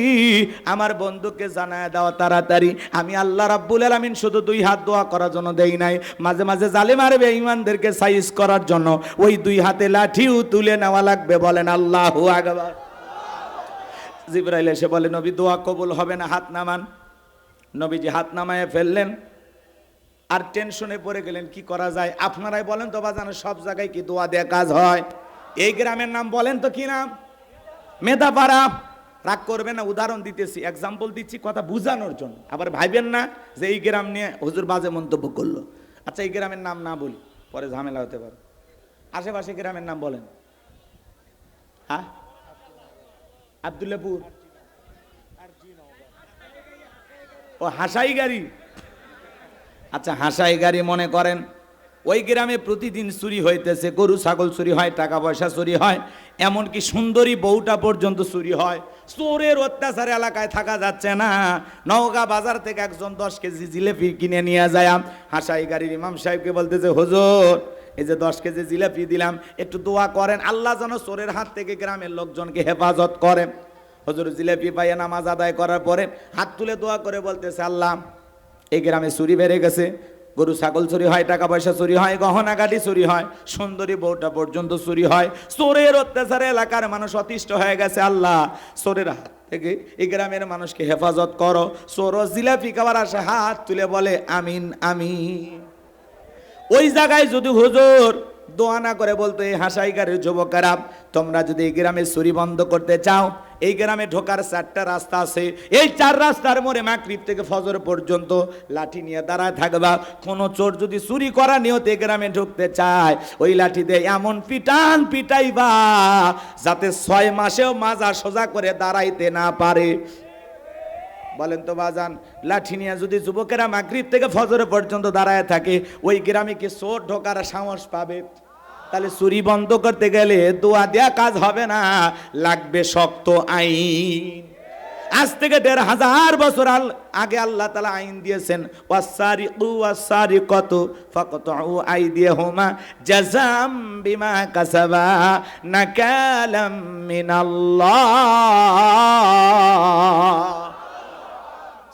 Speaker 1: আমার বন্ধুকে জানায় দাও তাড়াতাড়ি। আমি আল্লাহ রাব্বুল আলামিন শুধু দুই হাত দোয়া করার জন্য দেই নাই, মাঝে মাঝে জালেম আর বেঈমানদেরকে সাইজ করার জন্য ওই দুই হাতে লাঠিও তুলে নেওয়া লাগবে। বলেন আল্লাহু আকবার। জিবরাইল এসে বলে, নবী দোয়া কবুল হবে না, হাত নামান। নবীজি হাত নামায় ফেললেন আর টেনশনে পড়ে গেলেন, কি করা যায়? আপনারাই বলেন তো বাজান, সব জায়গায় কি দোয়া দিয়ে কাজ হয়? এই গ্রামের নাম বলেন তো, কি নাম? মেদাপাড়া। রাগ করবেন না, উদাহরণ দিতেছি, এক্সাম্পল দিচ্ছি কথা বুঝানোর জন্য। আবার ভাইবেন না যে এই গ্রাম নিয়ে হুজুর বাজে মন্তব্য করলো। আচ্ছা, এই গ্রামের নাম না বলি, পরে ঝামেলা হতে পারে। আশেপাশে গ্রামের নাম বলেন। হ্যাঁ, আব্দুল্লাপুর, ও হাসাই গাড়ি। আচ্ছা, হাসাই গাড়ি মনে করেন ওই গ্রামে প্রতিদিন চুরি হইতেছে, গরু ছাগল চুরি হয়, টাকা পয়সা চুরি হয়, এমনকি সুন্দরী বউটা পর্যন্ত চুরি হয়। চোরের অত্যাচার এলাকায় থাকা যাচ্ছে না। নওগাঁ বাজার থেকে একজন 10 কেজি জিলেপি কিনে নিয়ে যায়, হাসাই গাড়ির ইমাম সাহেবকে বলতেছে, হুজুর এই যে 10 কেজি জিলেপি দিলাম, একটু দোয়া করেন আল্লাহ যেন চোরের হাত থেকে গ্রামের লোকজনকে হেফাজত করে। হুজুর জিলেপি পাইয়া নামাজ আদায় করার পরে হাত তুলে দোয়া করে বলতেছে, আল্লাহ এই গ্রামে চুরি বেড়ে গেছে, গরু ছাগল চুরি হয়, টাকা পয়সা চুরি হয়, গহনা গাড়ি চুরি হয়, সুন্দরী বউটা পর্যন্ত চুরি হয়, চোরের অত্যাচারে এলাকার মানুষ অতিষ্ঠ হয়ে গেছে। আল্লাহ চোরের হাত থেকে এই গ্রামের মানুষকে হেফাজত করো। চোর জিলাপি খাবার আসে হাত তুলে বলে আমিন আমিন। ওই জায়গায় যদি হুজুর দোয়া না করে বলতো, এই হাসাই গাড়ির যুবকেরা, তোমরা যদি এই গ্রামে চুরি বন্ধ করতে চাও, এই গ্রামে ঢোকার 4টা রাস্তা আছে, এই 4 রাস্তার মোড়ে মাগরিব থেকে ফজর পর্যন্ত লাঠি নিয়ে দাঁড়ায় থাকবা। কোন চোর যদি চুরি করা নিয়তে গ্রামে ঢুকতে চায়, ওই লাঠি দিয়ে এমন পিটাইবা যাতে 6 মাসেও মাজা সোজা করে দাঁড়াইতে না পারে। বলেন তো বাজান, লাঠি নিয়ে যদি যুবকেরা মাগরিব থেকে ফজর পর্যন্ত দাঁড়ায় থাকে, ওই গ্রামে কি চোর ঢোকার সাহস পাবে? তাহলে চুরি বন্ধ করতে গেলে দোয়া দেয়া কাজ হবে না, লাগবে শক্ত আইন। আজ থেকে 1500 বছর আগে আল্লাহ তাআলা আইন দিয়েছেন, ওয়াসারিকু ওয়াসারিকাতু ফাকতউ আইদিয়াহুমা জাযাম বিমা কাসাবা নাকালাম মিনাল্লাহ।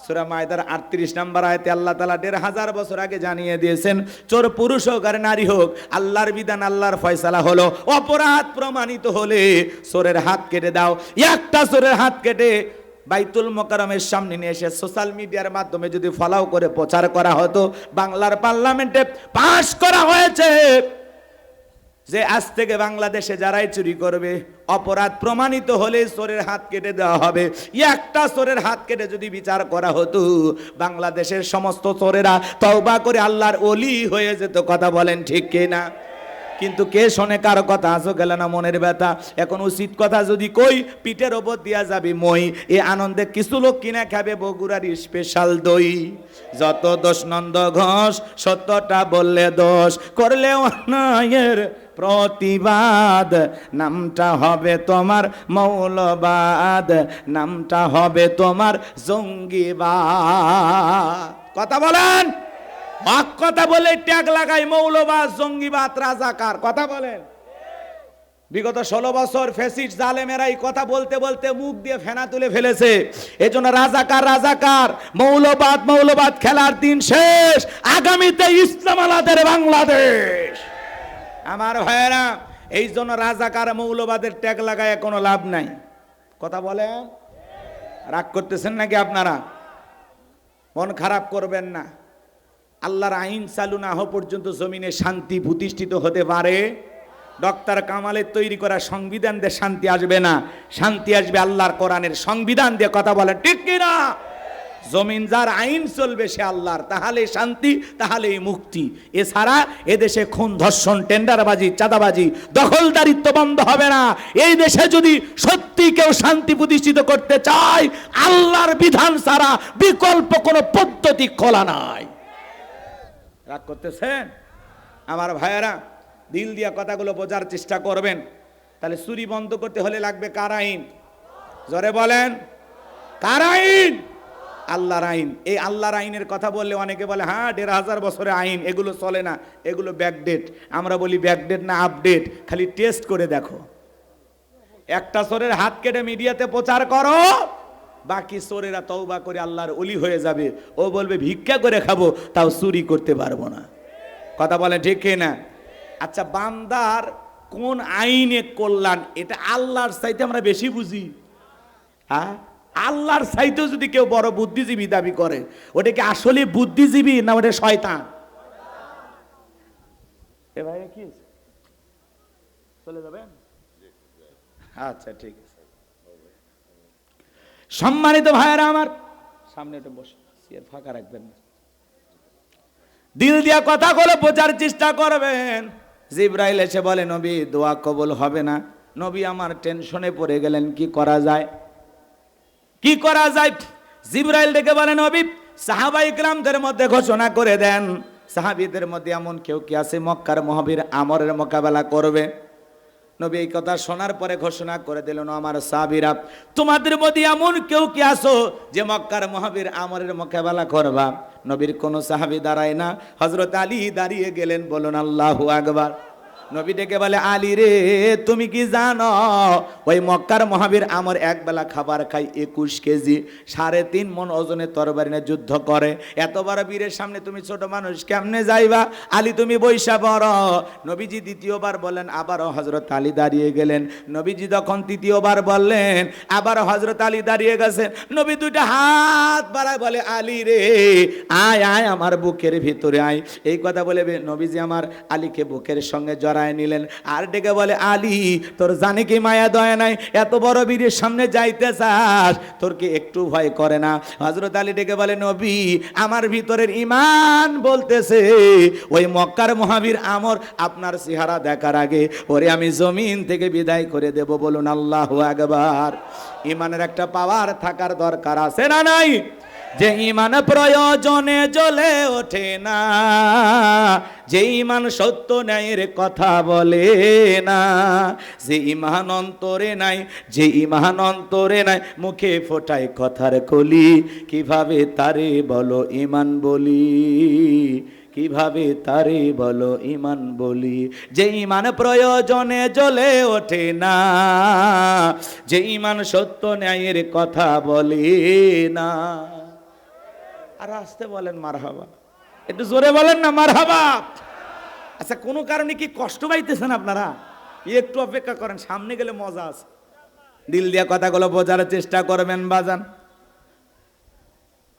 Speaker 1: সূরা মায়দার 38 নম্বর আয়াতে আল্লাহ তাআলা 1500 বছর আগে জানিয়ে দিয়েছেন, চোর পুরুষ হোক আর নারী হোক, আল্লাহর বিধান, আল্লাহর ফয়সালা হলো, অপরাধ প্রমাণিত হলে চোরের হাত কেটে দাও। একটা চোরের হাত কেটে বাইতুল মোকাররমের সামনে নিয়ে এসে সোশ্যাল মিডিয়ার মাধ্যমে যদি ফলাও করে প্রচার করা হতো, বাংলার পার্লামেন্টে পাশ করা হয়েছে যে আজ থেকে বাংলাদেশে যারাই চুরি করবে, অপরাধ প্রমাণিত হলে চোরের হাত কেটে দেওয়া হবে। একটা চোরের হাত কেটে যদি বিচার করা হতো, বাংলাদেশের সমস্ত চোরেরা তওবা করে আল্লাহর ওলি হয়ে যেত। কথা বলেন ঠিক কিনা? কিন্তু কে শোনে কারো কথা? আসো গেল না মনের ব্যথা। এখন উচিত কথা যদি কই, পিঠের ওপর দিয়া যাবি মই। এ আনন্দে কিছু লোক কিনা খাবে বগুড়ার স্পেশাল দই। যত দোষ নন্দ ঘোষ, সত্যটা বললে দোষ, করলে অন্যায়ের প্রতিবাদ, নামটা হবে তোমার মৌলবাদ, নামটা হবে তোমার জঙ্গিবাদ। কথা বলেন, হক কথা বলে ট্যাগ লাগাই মৌলবাদ, জঙ্গিবাদ, রাজাকার। কথা বলেন। বিগত 16 বছর ফ্যাসিস্ট জালেমেরা এই কথা বলতে বলতে মুখ দিয়ে ফেনা তুলে ফেলেছে। এজন্য রাজাকার রাজাকার, মৌলবাদ মৌলবাদ খেলার দিন শেষ। আগামীতে ইসলাম আলাদের বাংলাদেশ। আমার ভাইয়েরা, এই জন্য রাজাকার মৌলবাদের ট্যাগ লাগায় কোনো লাভ নাই। কথা বলেন। রাগ করতেছেন নাকি আপনারা? মন খারাপ করবেন না। আল্লাহর আইন চালু না হওয়া পর্যন্ত জমিনে শান্তি প্রতিষ্ঠিত হতে পারে? ডক্টর কামালের তৈরি করা সংবিধান দিয়ে শান্তি আসবে না। শান্তি আসবে আল্লাহর কোরআনের সংবিধান দিয়ে। কথা বলেন ঠিক কিনা? জমিন যার আইন চলবে সে আল্লাহর, তাহলে শান্তি, তাহলে মুক্তি। এছাড়া এদেশে খুন, ধর্ষণ, টেন্ডারবাজি, চাঁদাবাজি, দখলদারিত্ব বন্ধ হবে না। এই দেশে যদি সত্যি কেউ শান্তি প্রতিষ্ঠিত করতে চায়, আল্লাহর বিধান ছাড়া বিকল্প কোনো পদ্ধতি খোলা নাই। রাগ করতেছেন আমার ভাইয়েরা? দিল দিয়া কথাগুলো বোঝার চেষ্টা করবেন। তাহলে চুরি বন্ধ করতে হলে লাগবে কার আইন? জোরে বলেন, কার আইন? আল্লাহর আইন। এই আল্লাহর আইনের কথা বললে অনেকে বলে হ্যাঁ 1500 বছরের আইন, এগুলো চলে না, এগুলো ব্যাকডেট। আমরা বলি ব্যাকডেট না আপডেট, খালি টেস্ট করে দেখো। একটা চোরের হাত কেটে মিডিয়াতে প্রচার করো, বাকি চোরেরা তওবা করে আল্লাহর ওলি হয়ে যাবে। ও বলবে ভিক্ষা করে খাবো, তাও চুরি করতে পারবো না। কথা বলেন ঠিক না? আচ্ছা, বান্দার কোন আইনে কল্যাণ, এটা আল্লাহর চাইতে আমরা বেশি বুঝি। হ্যাঁ, আল্লাহর চাইতে যদি কেউ বড় বুদ্ধিজীবী দাবি করে, ওটা কি আসলে বুদ্ধিজীবী না ওটা শয়তান? এ ভাই কি চলে যাবেন? আচ্ছা ঠিক আছে। সম্মানিত ভাইয়েরা আমার, সামনে একটু বসে, চেয়ার ফাঁকা রাখবেন না। দিল দিয়া কথাগুলো বোঝার চেষ্টা করবেন। জিবরাইল এসে বলে নবী দোয়া কবুল হবে না। নবী আমার টেনশনে পড়ে গেলেন, কি করা যায়, কি করা যায়? জিবরাইল ডেকে বলে নবী সাহাবায়ে কেরামদের মধ্যে ঘোষণা করে দেন, সাহাবীদের মধ্যে এমন কেউ কি আছে মক্কার মুহাবির আমরের মোকাবেলা করবে? নবী এই কথা শোনার পরে ঘোষণা করে দিলেন, আমার সাহাবীরা, তোমাদের মধ্যে এমন কেউ কি আছো যে মক্কার মুহাবির আমরের মোকাবেলা করবা? নবীর কোন সাহাবী দাঁড়ায় না, হযরত আলী দাঁড়িয়ে গেলেন। বলুন আল্লাহু আকবার। নবী ডেকে বলে আলী রে, তুমি কি জানো ওই মক্কার মুহাবির আমর এক বেলা খাবার খায় 21 কেজি, 3.5 মণ ওজনের তরবারি নিয়ে যুদ্ধ করে। এত বড় বীরের সামনে তুমি ছোট মানুষ কেমনে যাইবা? আলী তুমি বৈশা বড়। নবীজি দ্বিতীয়বার বলেন, আবারও হযরত আলী দাঁড়িয়ে গেলেন। নবীজি যখন তৃতীয়বার বললেন, আবার হযরত আলী দাঁড়িয়ে গেছেন। নবী দুইটা হাত বাড়ায় বলে আলী রে, আয় আয় আমার বুকের ভিতরে আয়। এই কথা বলে নবীজি আমার আলীকে বুকের সঙ্গে জড়ায় নিলেন। আর ডেকে বলে আলী, তোর জানে কি মায়া দয়া নাই? এত বড় বীরের সামনে যাইতে চাস, তোর কি একটু ভয় করে না? হযরত আলী ডেকে বলে নবী, আমার ভিতরের ঈমান বলতেছে ওই মক্কার মুহাবির আমর আপনার চেহারা দেখার আগে ওরে আমি জমিন থেকে বিদায় করে দেব। বলুন আল্লাহু আকবার। ঈমানের একটা পাওয়ার থাকার দরকার আছে না নাই? যে ঈমান প্রয়োজনে জ্বলে ওঠে না, যে ঈমান সত্য ন্যায়ের কথা বলে না, যে ঈমান অন্তরে নাই, যে ঈমান অন্তরে নাই, মুখে ফোটায় কথার কলি, কিভাবে তারে বলো ঈমান বলি, কিভাবে তারে বলো ঈমান বলি। যে ঈমান প্রয়োজনে জ্বলে ওঠে না, যে ঈমান সত্য ন্যায়ের কথা বলে না। আর আসতে বলেন মারহাবা, একটু জোরে বলেন না মারহাবা। আচ্ছা, কোনো কারণে কি কষ্ট পাইতেছেন আপনারা? একটু অপেক্ষা করেন, সামনে গেলে মজা আছে। দিল দিয়া কথাগুলো বোঝার চেষ্টা করবেন বাজান।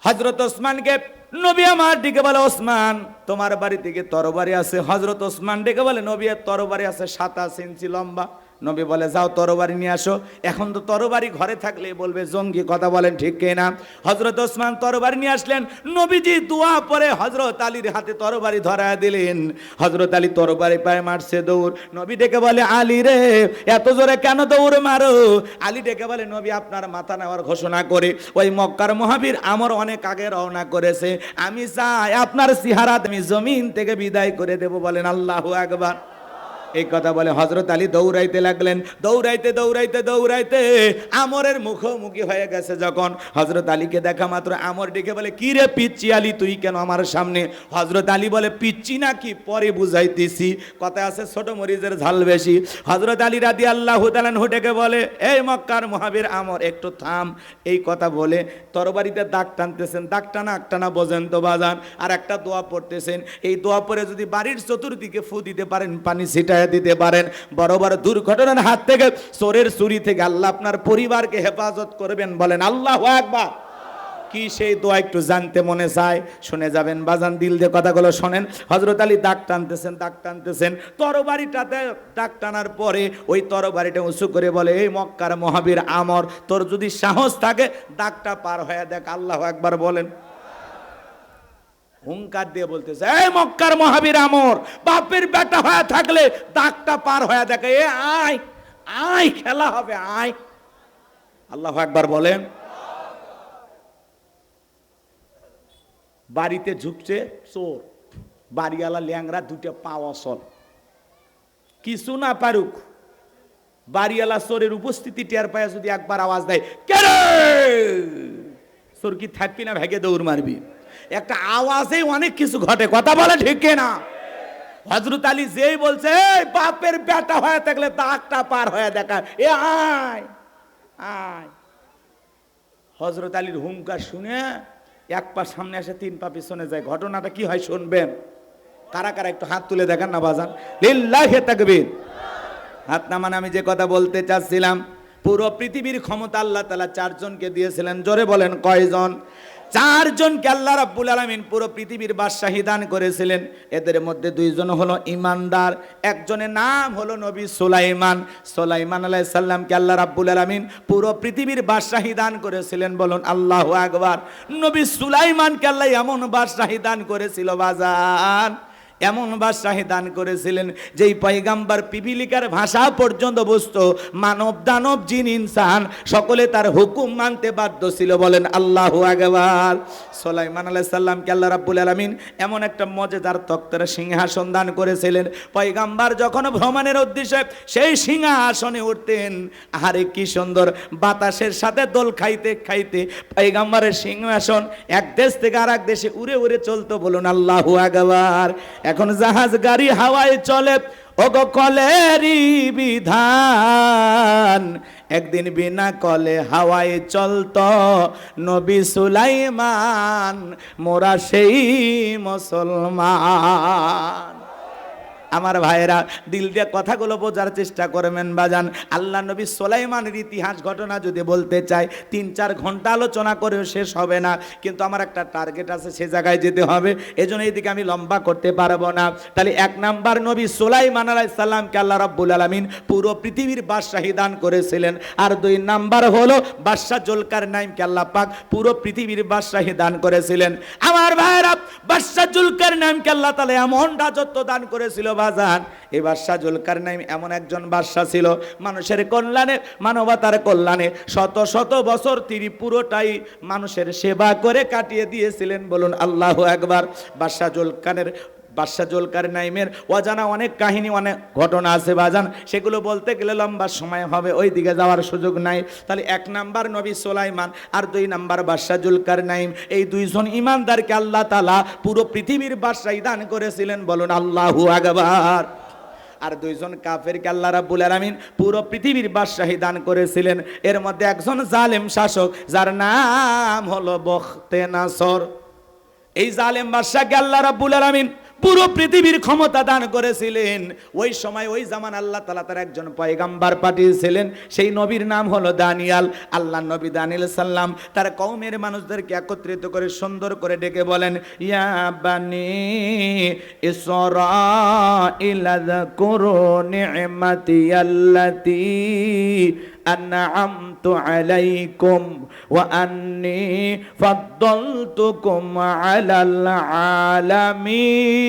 Speaker 1: হযরত ওসমানকে নবী আমার ডেকে বলে, ওসমান তোমার বাড়ি থেকে তরবারি আছে? হযরত ওসমান ডেকে বলে নবী এর তরবারি আছে 27 ইঞ্চি লম্বা। নবী বলে যাও তরবারি নিয়ে আসো। এখন তো তরবারি ঘরে থাকলে বলবে জঙ্গি, কথা বলেন ঠিক কিনা? হযরত ওসমান তরবারি নিয়ে আসলেন। নবীজি দোয়া পরে হযরত আলীর হাতে তরবারি ধরায় দিলেন। হযরত আলী তরবারি পায়ে মারছে দৌড়। নবী ডেকে বলে আলী রে, এত জোরে কেন দৌড় মারো? আলী ডেকে বলে নবী আপনার মাথা নেওয়ার ঘোষণা করে ওই মক্কার মুহাবির আমর অনেক আগে রওনা করেছে, আমি চাই আপনার চেহারা আমি জমিন থেকে বিদায় করে দেব। বলেন আল্লাহু আকবার। এই কথা বলে হযরত আলী দৌড়াইতে লাগলেন। দৌড়াইতে দৌড়াইতে দৌড়াইতে আমরের মুখোমুখি হয়ে গেছে যখন, হযরত আলীকে দেখা মাত্র আমর ডেকে বলে কি রে পিচ্চি আলী, তুই কেন আমার সামনে? হযরত আলী বলে পিচ্চি নাকি পরে বুঝাইতেছি, কথা আছে ছোট মরিচের ঝাল বেশি। হযরত আলী রাদিয়াল্লাহু তাআলা ডেকে বলে এই মক্কার মুহাবির আমর একটু থাম। এই কথা বলে তরবারিতে দাগ টানতেছেন, দাগ টানা একটানা বোঝেন তো বাজান। আর একটা দোয়া পড়তেছেন, এই দোয়া পড়ে যদি বাড়ির চতুর্দিকে ফু দিতে পারেন, পানি ছিটায় দিতে পারেন, বড় বড় দুর্ঘটনার হাত থেকে, চোরের চুরি থেকে আল্লাহ আপনার পরিবারকে হেফাজত করবেন। বলেন আল্লাহু আকবার। কি সেই দোয়া একটু জানতে মনে চায়? শুনে যাবেন বাজান, দিল দিয়ে কথাগুলো শোনেন। হযরত আলী দাগ টানতেছেন, দাগ টানতেছেন, তরবারিটাতে দাগ টানার পরে ওই তরবারিটা উঁচু করে বলে এই মক্কার মুহাবির আমর, তোর যদি সাহস থাকে দাগটা পার হয়ে দেখ। আল্লাহু আকবার বলেন। হুঙ্কার দিয়ে বলতেছে এই মক্কার মুহাবির আমর, বাপের বেটা হয়ে থাকলে দাগটা পার হয়ে দেখে, এ আয় আয়, খেলা হবে আয়। আল্লাহু আকবার বলেন। বাড়িতে ঝুঁকছে চোর, বাড়িওয়ালা ল্যাংরা, দুটো পা অসল। কিছু না পারুক, বাড়িওয়ালা চোরের উপস্থিতি টের পায় যদি একবার আওয়াজ দেয়, কে রে, চোর কি থাকবি না ভেগে দৌড় মারবি? একটা আওয়াজে অনেক কিছু ঘটে, কথা বলে ঠিক না? হযরত আলী যেই বলছে বাপের বেটা হয়ে থাকলে দাগটা পার হয়ে দেখা, এ আয় আয়। হযরত আলীর হুঙ্কার শুনে এক পা সামনে আসে, তিন পা পিছনে যায়। ঘটনাটা কি হয় শুনবেন। কারা কারা একটু হাত তুলে দেখান না বাজান, লিল্লাহি তাকবীর। হাত নামান। আমি যে কথা বলতে চাচ্ছিলাম, পুরো পৃথিবীর ক্ষমতা আল্লাহ তাআলা চারজনকে দিয়েছিলেন। জোরে বলেন কয়জন? চারজনকে আল্লাহ রাব্বুল আলামিন পুরো পৃথিবীর বাদশাহী দান করেছিলেন। এদের মধ্যে দুইজন হলো ইমানদার, একজনের নাম হলো নবী সুলাইমান। সুলাইমান আলাইহিস সালামকে আল্লাহ রাব্বুল আলামিন পুরো পৃথিবীর বাদশাহী দান করেছিলেন, বলুন আল্লাহু আকবার। নবী সুলাইমানকে আল্লাহ এমন বাদশাহী দান করেছিল বাজান, এমন বাদশাহী দান করেছিলেন যেই পয়গাম্বার পিপিলিকার ভাষা পর্যন্ত বুঝতো। মানব দানব জিন ইনসান সকলে তার হুকুম মানতে বাধ্য ছিল, বলেন আল্লাহু আকবার। সুলাইমান আলাইহিস সালামকে আল্লাহ রাব্বুল আলামিন এমন একটা মজেদার তক্তের সিংহাসন দান করেছিলেন। পয়গাম্বার যখন ভ্রমণের উদ্দেশ্যে সেই সিংহাসনে উঠতেন, আরে কি সুন্দর বাতাসের সাথে দোল খাইতে খাইতে পয়গাম্বারের সিংহাসন এক দেশ থেকে আরেক দেশে উড়ে উড়ে চলতো, বলুন আল্লাহু আকবার। এখন জাহাজ গাড়ি হাওয়ায় চলে, ওগো কলেরই বিধান। একদিন বিনা কলে হাওয়ায় চলতো নবী সুলাইমান, মোরা সেই মুসলমান। আমার ভাইয়েরা, দিল দিয়ে কথাগুলো বোঝার চেষ্টা করবেন বাজান। আল্লাহ নবী সুলাইমানের ইতিহাস ঘটনা যদি বলতে চাই ৩-৪ ঘন্টা আলোচনা করেও শেষ হবে না, কিন্তু আমার একটা টার্গেট আছে, সে জায়গায় যেতে হবে। এজন্য এইদিকে আমি লম্বা করতে পারবো না। তাহলে ১ নাম্বার, নবী সুলাইমান আলাইহিস সালামকে আল্লাহ রাব্বুল আলামিন পুরো পৃথিবীর বাদশাহী দান করেছিলেন। আর ২ নাম্বার হলো বাদশা জুলকারনাইনকে আল্লাহ পাক পুরো পৃথিবীর বাদশাহী দান করেছিলেন। আমার ভাইয়েরা, বাদশা জুলকারনাইনকে আল্লাহ তাআলা এমন রাজত্ব দান করেছিল বাজান। এই বাদশাহ জুলকারনাইন এমন একজন বাদশা ছিল, মানুষের কল্যাণে, মানবতার কল্যাণে শত শত বছর তিনি পুরোটাই মানুষের সেবা করে কাটিয়ে দিয়েছিলেন, বলুন আল্লাহু আকবার। বাদশাহ জুলকারনাইনের অজানা অনেক কাহিনী, অনেক ঘটনা আছে বাজান, সেগুলো বলতে গেলে লম্বা সময় হবে, ওই দিকে যাওয়ার সুযোগ নাই। তাহলে ১ নাম্বার নবী সুলাইমান আর ২ নাম্বার বাদশাহ জুলকারনাইন, এই দুইজন ইমানদারকে আল্লাহ তাআলা পুরো পৃথিবীর বাদশাহী দান করেছিলেন, বলুন আল্লাহু আকবার। আর ২জন কাফেরকে আল্লাহ রাব্বুল আলামিন পুরো পৃথিবীর বাদশাহী দান করেছিলেন। এর মধ্যে একজন জালেম শাসক, যার নাম হলো বখতেনাসর। এই জালেম বাদশাকে আল্লাহ রাব্বুল আলামিন পুরো পৃথিবীর ক্ষমতা দান করেছিলেন। ওই সময় ওই জামান আল্লাহ তাআলা তার একজন পয়গাম্বার পাঠিয়েছিলেন, সেই নবীর নাম হলো দানিয়াল। আল্লাহ নবী দানিয়াল সাল্লাম তার কওমের মানুষদেরকে একত্রিত করে সুন্দর করে ডেকে বলেন, ইয়া বানি ইসরাঈল যাকুরু নি'মাতি আল্লাতী আন'আমতু আলাইকুম ওয়া আন্নী ফাদ্দালতুকুম আলাল আলামিন।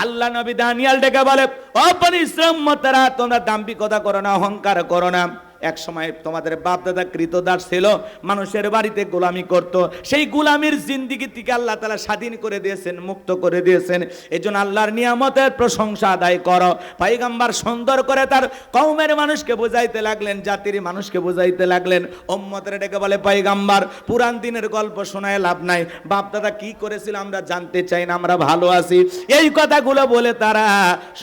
Speaker 1: আল্লাহ নবী দানিয়াল ডেকে বলে, ও বনি ইসরাঈল উম্মতেরা, তোমরা দাম্ভিকতা করো না, অহংকার করো না। এক সময় তোমাদের বাপ দাদা কৃতদাস ছিল, মানুষের বাড়িতে গোলামি করত, সেই গোলামির জিন্দেগি থেকে আল্লাহ তাআলা স্বাধীন করে দিয়েছেন, মুক্ত করে দিয়েছেন। এজন্য আল্লাহর নিয়ামতের প্রশংসা আদায় করো। পয়গম্বর সুন্দর করে তার কওমের মানুষকে বুঝাইতে লাগলেন, জাতির মানুষকে বুঝাইতে লাগলেন। উম্মতের ডেকে বলে, পয়গম্বর পুরান দিনের গল্প শোনায় লাভ নাই, বাপ দাদা কি করেছিল আমরা জানতে চাই না, আমরা ভালো আছি। এই কথাগুলো বলে তারা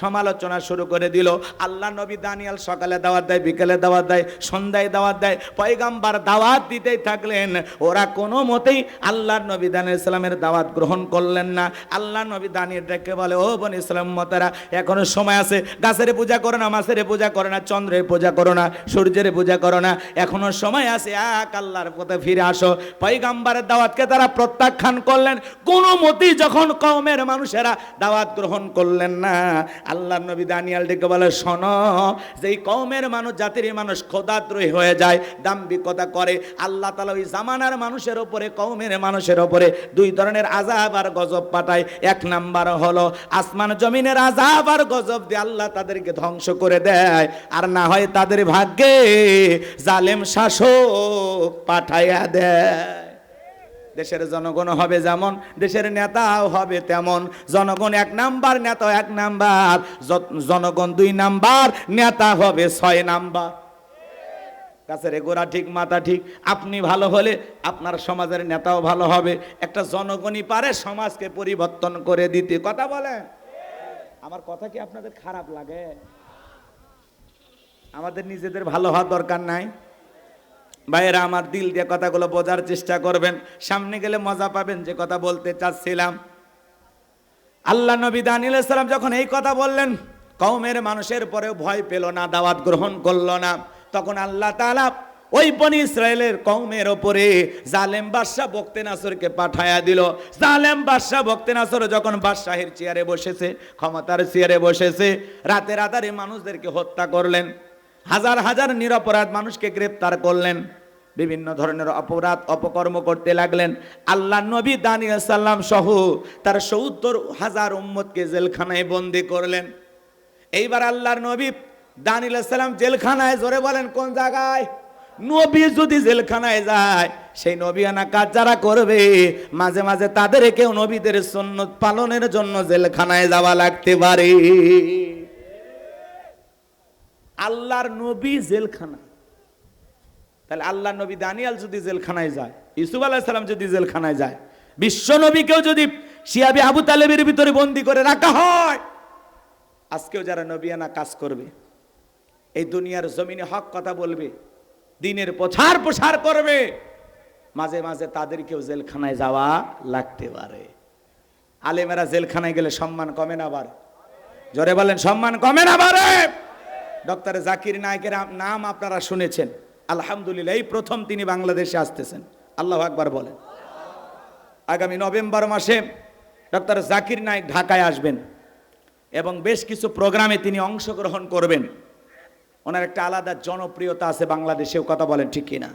Speaker 1: সমালোচনা শুরু করে দিল। আল্লাহ নবী দানিয়াল সকালে দাওয়াত দেয়, বিকেলে দাওয়াত দেয়, সন্ধ্যায় দাওয়াত দেয়, পয়গম্বর দাওয়াত দিতেই থাকলেন। ওরা কোনো মতেই আল্লাহর নবী দানিয়াল সালামের দাওয়াত গ্রহণ করলেন না। আল্লাহ নবী দানিয়াল ডেকে বলে, ও বনি ইসরাঈল উম্মতেরা, এখনো সময় আছে, গাছের পূজা করো না, মাছের পূজা করো না, চন্দ্রের পূজা করো না, সূর্যের পূজা করো না, এখনো সময় আছে, এক আল্লাহর পথে ফিরে আসো। পয়গম্বরের দাওয়াতকে তারা প্রত্যাখ্যান করলেন। কোনো মতেই যখন কওমের মানুষেরা দাওয়াত গ্রহণ করলেন না, আল্লাহর নবী দানিয়াল ডেকে বলে, শোনো, যেই কওমের মানুষ, জাতির মানুষ খোদাদ্রোহী হয়ে যায়, দাম্ভিকতা করে, আল্লাহ তাআলা ওই জামানার মানুষের উপরে, কওমের মানুষের উপরে 2 ধরনের আযাব আর গজব পাঠায়। 1 নাম্বার হলো আসমান জমিনের আযাব আর গজব দিয়ে আল্লাহ তাদেরকে ধ্বংস করে দেয়, আর না হয় তাদের ভাগ্যে জালেম শাসক পাঠাইয়া দেয়। দেশের জনগণ হবে যেমন, দেশের নেতাও হবে তেমন। জনগণ 1 নাম্বার, নেতা 1 নাম্বার, জনগণ 2 নাম্বার, নেতা হবে 6 নাম্বার। গাছের গোড়া ঠিক মাথা ঠিক। আপনি ভালো হলে আপনার সমাজের নেতাও ভালো হবে। একটা জনগণই পারে সমাজকে পরিবর্তন করে দিতে। কথা বলেন। আমার কথা কি আপনাদের খারাপ লাগে? আমাদের নিজেদের ভালো হওয়ার দরকার নাই? ভাইয়েরা আমার, দিল দিয়ে কথাগুলো বোঝার চেষ্টা করবেন, সামনে গেলে মজা পাবেন যে কথা বলতে চাচ্ছিলাম। আল্লাহ নবী দানিয়েল আলাইহিস সালাম যখন এই কথা বললেন, কওমের মানুষের পরেও ভয় পেল না, দাওয়াত গ্রহণ করল না। তখন আল্লাহ তাআলা ওই বনি ইসরায়েলের কওমের উপরে জালেম বাদশা বখতেনাসরকে পাঠায়া দিল। জালেম বাদশা বখতেনাসর যখন বাদশাহের চেয়ারে বসেছে, ক্ষমতার চেয়ারে বসেছে, রাতে রাতারে মানুষদেরকে হত্যা করলেন, হাজার হাজার নিরপরাধ মানুষকে গ্রেফতার করলেন, বিভিন্ন ধরনের অপরাধ অপকর্ম করতে লাগলেন। আল্লাহ নবী দানিয়েল সাল্লাম সহ তার ৭০,০০০ উম্মতকে জেলখানায় বন্দী করলেন। এইবার আল্লাহর নবী দানিয়েল সাল্লাম জেলখানায়, জোরে বলেন কোন জায়গায়? নবী যদি জেলখানায় যায়, সেই নবিয়ানা কাজ যারা করবে, মাঝে মাঝে তাদেরকেও নবীদের সুন্নত পালনের জন্য জেলখানায় যাওয়া লাগতে পারে। আল্লাহর নবী জেলখানা, তাহলে আল্লাহর নবী দানিয়েল যদি জেলখানায় যায়, ইউসুফ আলাইহিস সালাম যদি জেলখানায় যায়, বিশ্ব নবীকেও যদি শিয়াবি আবু তালেবের ভিতরে বন্দী করে রাখা হয়, আজকেও যারা নবিয়ানা কাজ করবে, এই দুনিয়ার জমিনে হক কথা বলবে, দ্বীনের প্রচার করবে, মাঝে মাঝে তাদেরকেও জেলখানায় যাওয়া লাগতে পারে। আলেমেরা জেলখানায় গেলে সম্মান কমে না বাড়ে? জোরে বলেন, সম্মান কমে না বাড়ে? ডক্টর জাকির নায়েকের নাম আপনারা শুনেছেন, আলহামদুলিল্লাহ, এই প্রথম তিনি বাংলাদেশে আসতেছেন। আল্লাহু আকবার বলেন। আগামী নভেম্বর মাসে ডক্টর জাকির নায়েক ঢাকায় আসবেন এবং বেশ কিছু প্রোগ্রামে তিনি অংশগ্রহণ করবেন। ওনার একটা আলাদা জনপ্রিয়তা আছে বাংলাদেশেও, কথা বলেন ঠিক কিনা?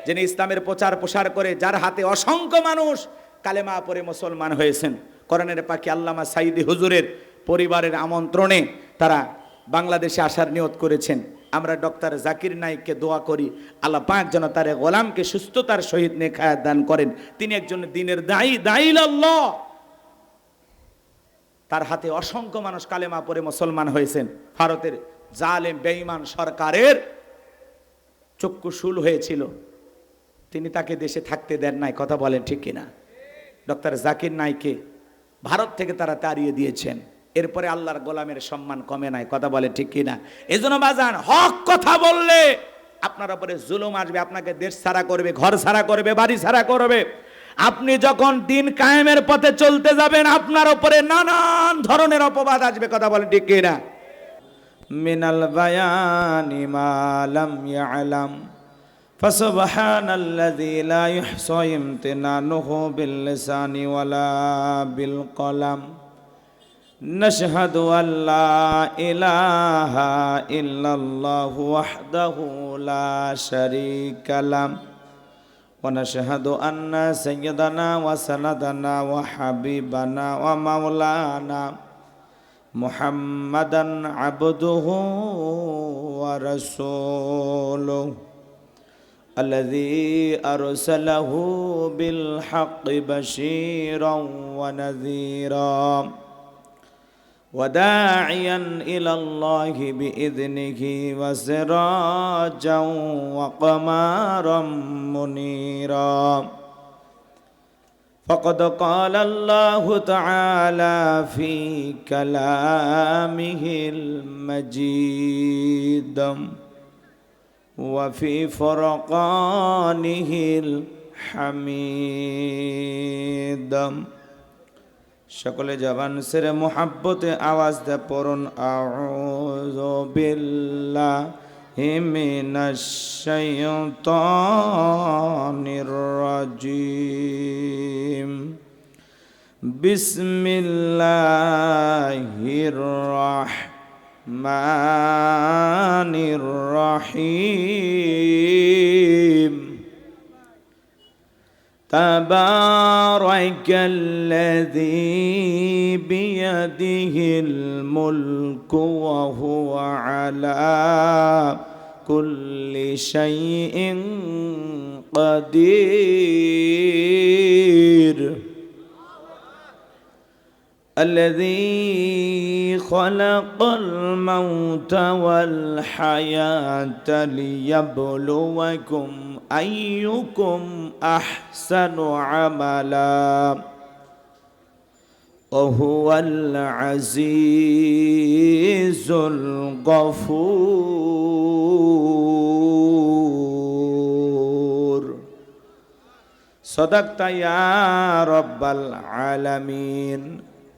Speaker 1: যিনি ইসলামের প্রচার করে, যার হাতে অসংখ্য মানুষ কালেমা পড়ে মুসলমান হয়েছেন। কোরআনের পাখি আল্লামা সাইদি হুজুরের পরিবারের আমন্ত্রণে তারা বাংলাদেশে আসার নিয়ত করেছেন। আমরা ডক্টর জাকির নায়েককে দোয়া করি, আল্লাহ পাক যেন তার গোলামকে সুস্থতার সহিত নেখায়াত দান করেন। তিনি একজন দ্বীনের দাঈ আল্লাহ। তার হাতে অসংখ্য মানুষ কালেমা পড়ে মুসলমান হয়েছেন। ভারতের জালেম বেঈমান সরকারের চক্ষুশূল হয়েছিল, তিনি তাকে দেশে থাকতে দেন নাই। কথা বলেন ঠিক কিনা? ডক্টর জাকির নায়েককে ভারত থেকে তারা তাড়িয়ে দিয়েছেন। এরপরে আল্লাহর গোলামের সম্মান কমে নাই। কথা বলে ঠিক কিনা? এজন্য বাজান, হক কথা বললে আপনার উপরে জুলুম আসবে, আপনাকে দেশ ছাড়া করবে, ঘর ছাড়া করবে, বাড়ি ছাড়া করবে। আপনি যখন দিন কায়েমের পথে চলতে যাবেন, আপনার উপরে নানান ধরনের অপবাদ আসবে। কথা বলে ঠিক কিনা? মিনাল বায়ানি মা লাম ইয়ালাম ফাসুবহানাল্লাযী লা ইহসা ইমতিনানুহু বিল লিসানি ওয়ালা বিল কলাম নাশহাদু আল্লা ইলাহা ইল্লাল্লাহু ওয়াহদাহু লা শারীকা লাহ ওয়া নাশহাদু আন্না সাইয়্যিদানা ওয়া সানাদানা ওয়া হাবিবানা ওয়া মাওলানা মুহাম্মাদান আবদুহু ওয়া রাসূলুহু আল্লাযী আরসালাহু বিল হাক্কি বাশীরান ওয়া নাযীরা وداعيا إلى الله بإذنه وسراجا وقمرا منيرا فقد قال الله تعالى في كلامه المجيد وفي فرقانه الحميد সকলে জবান সেরে মুহাব্বতে আওয়াজ দে পড়ুন, আউযু বিল্লাহি মিনাশ শাইতানির রাজিম বিসমিল্লাহির রাহমানির রহিম تبارك الذي بيده الملك وهو على كل شيء قدير الذي خلق الموت والحياة ليبلوكم أيكم أحسن عملا وهو العزيز الغفور صدقت يا رب العالمين.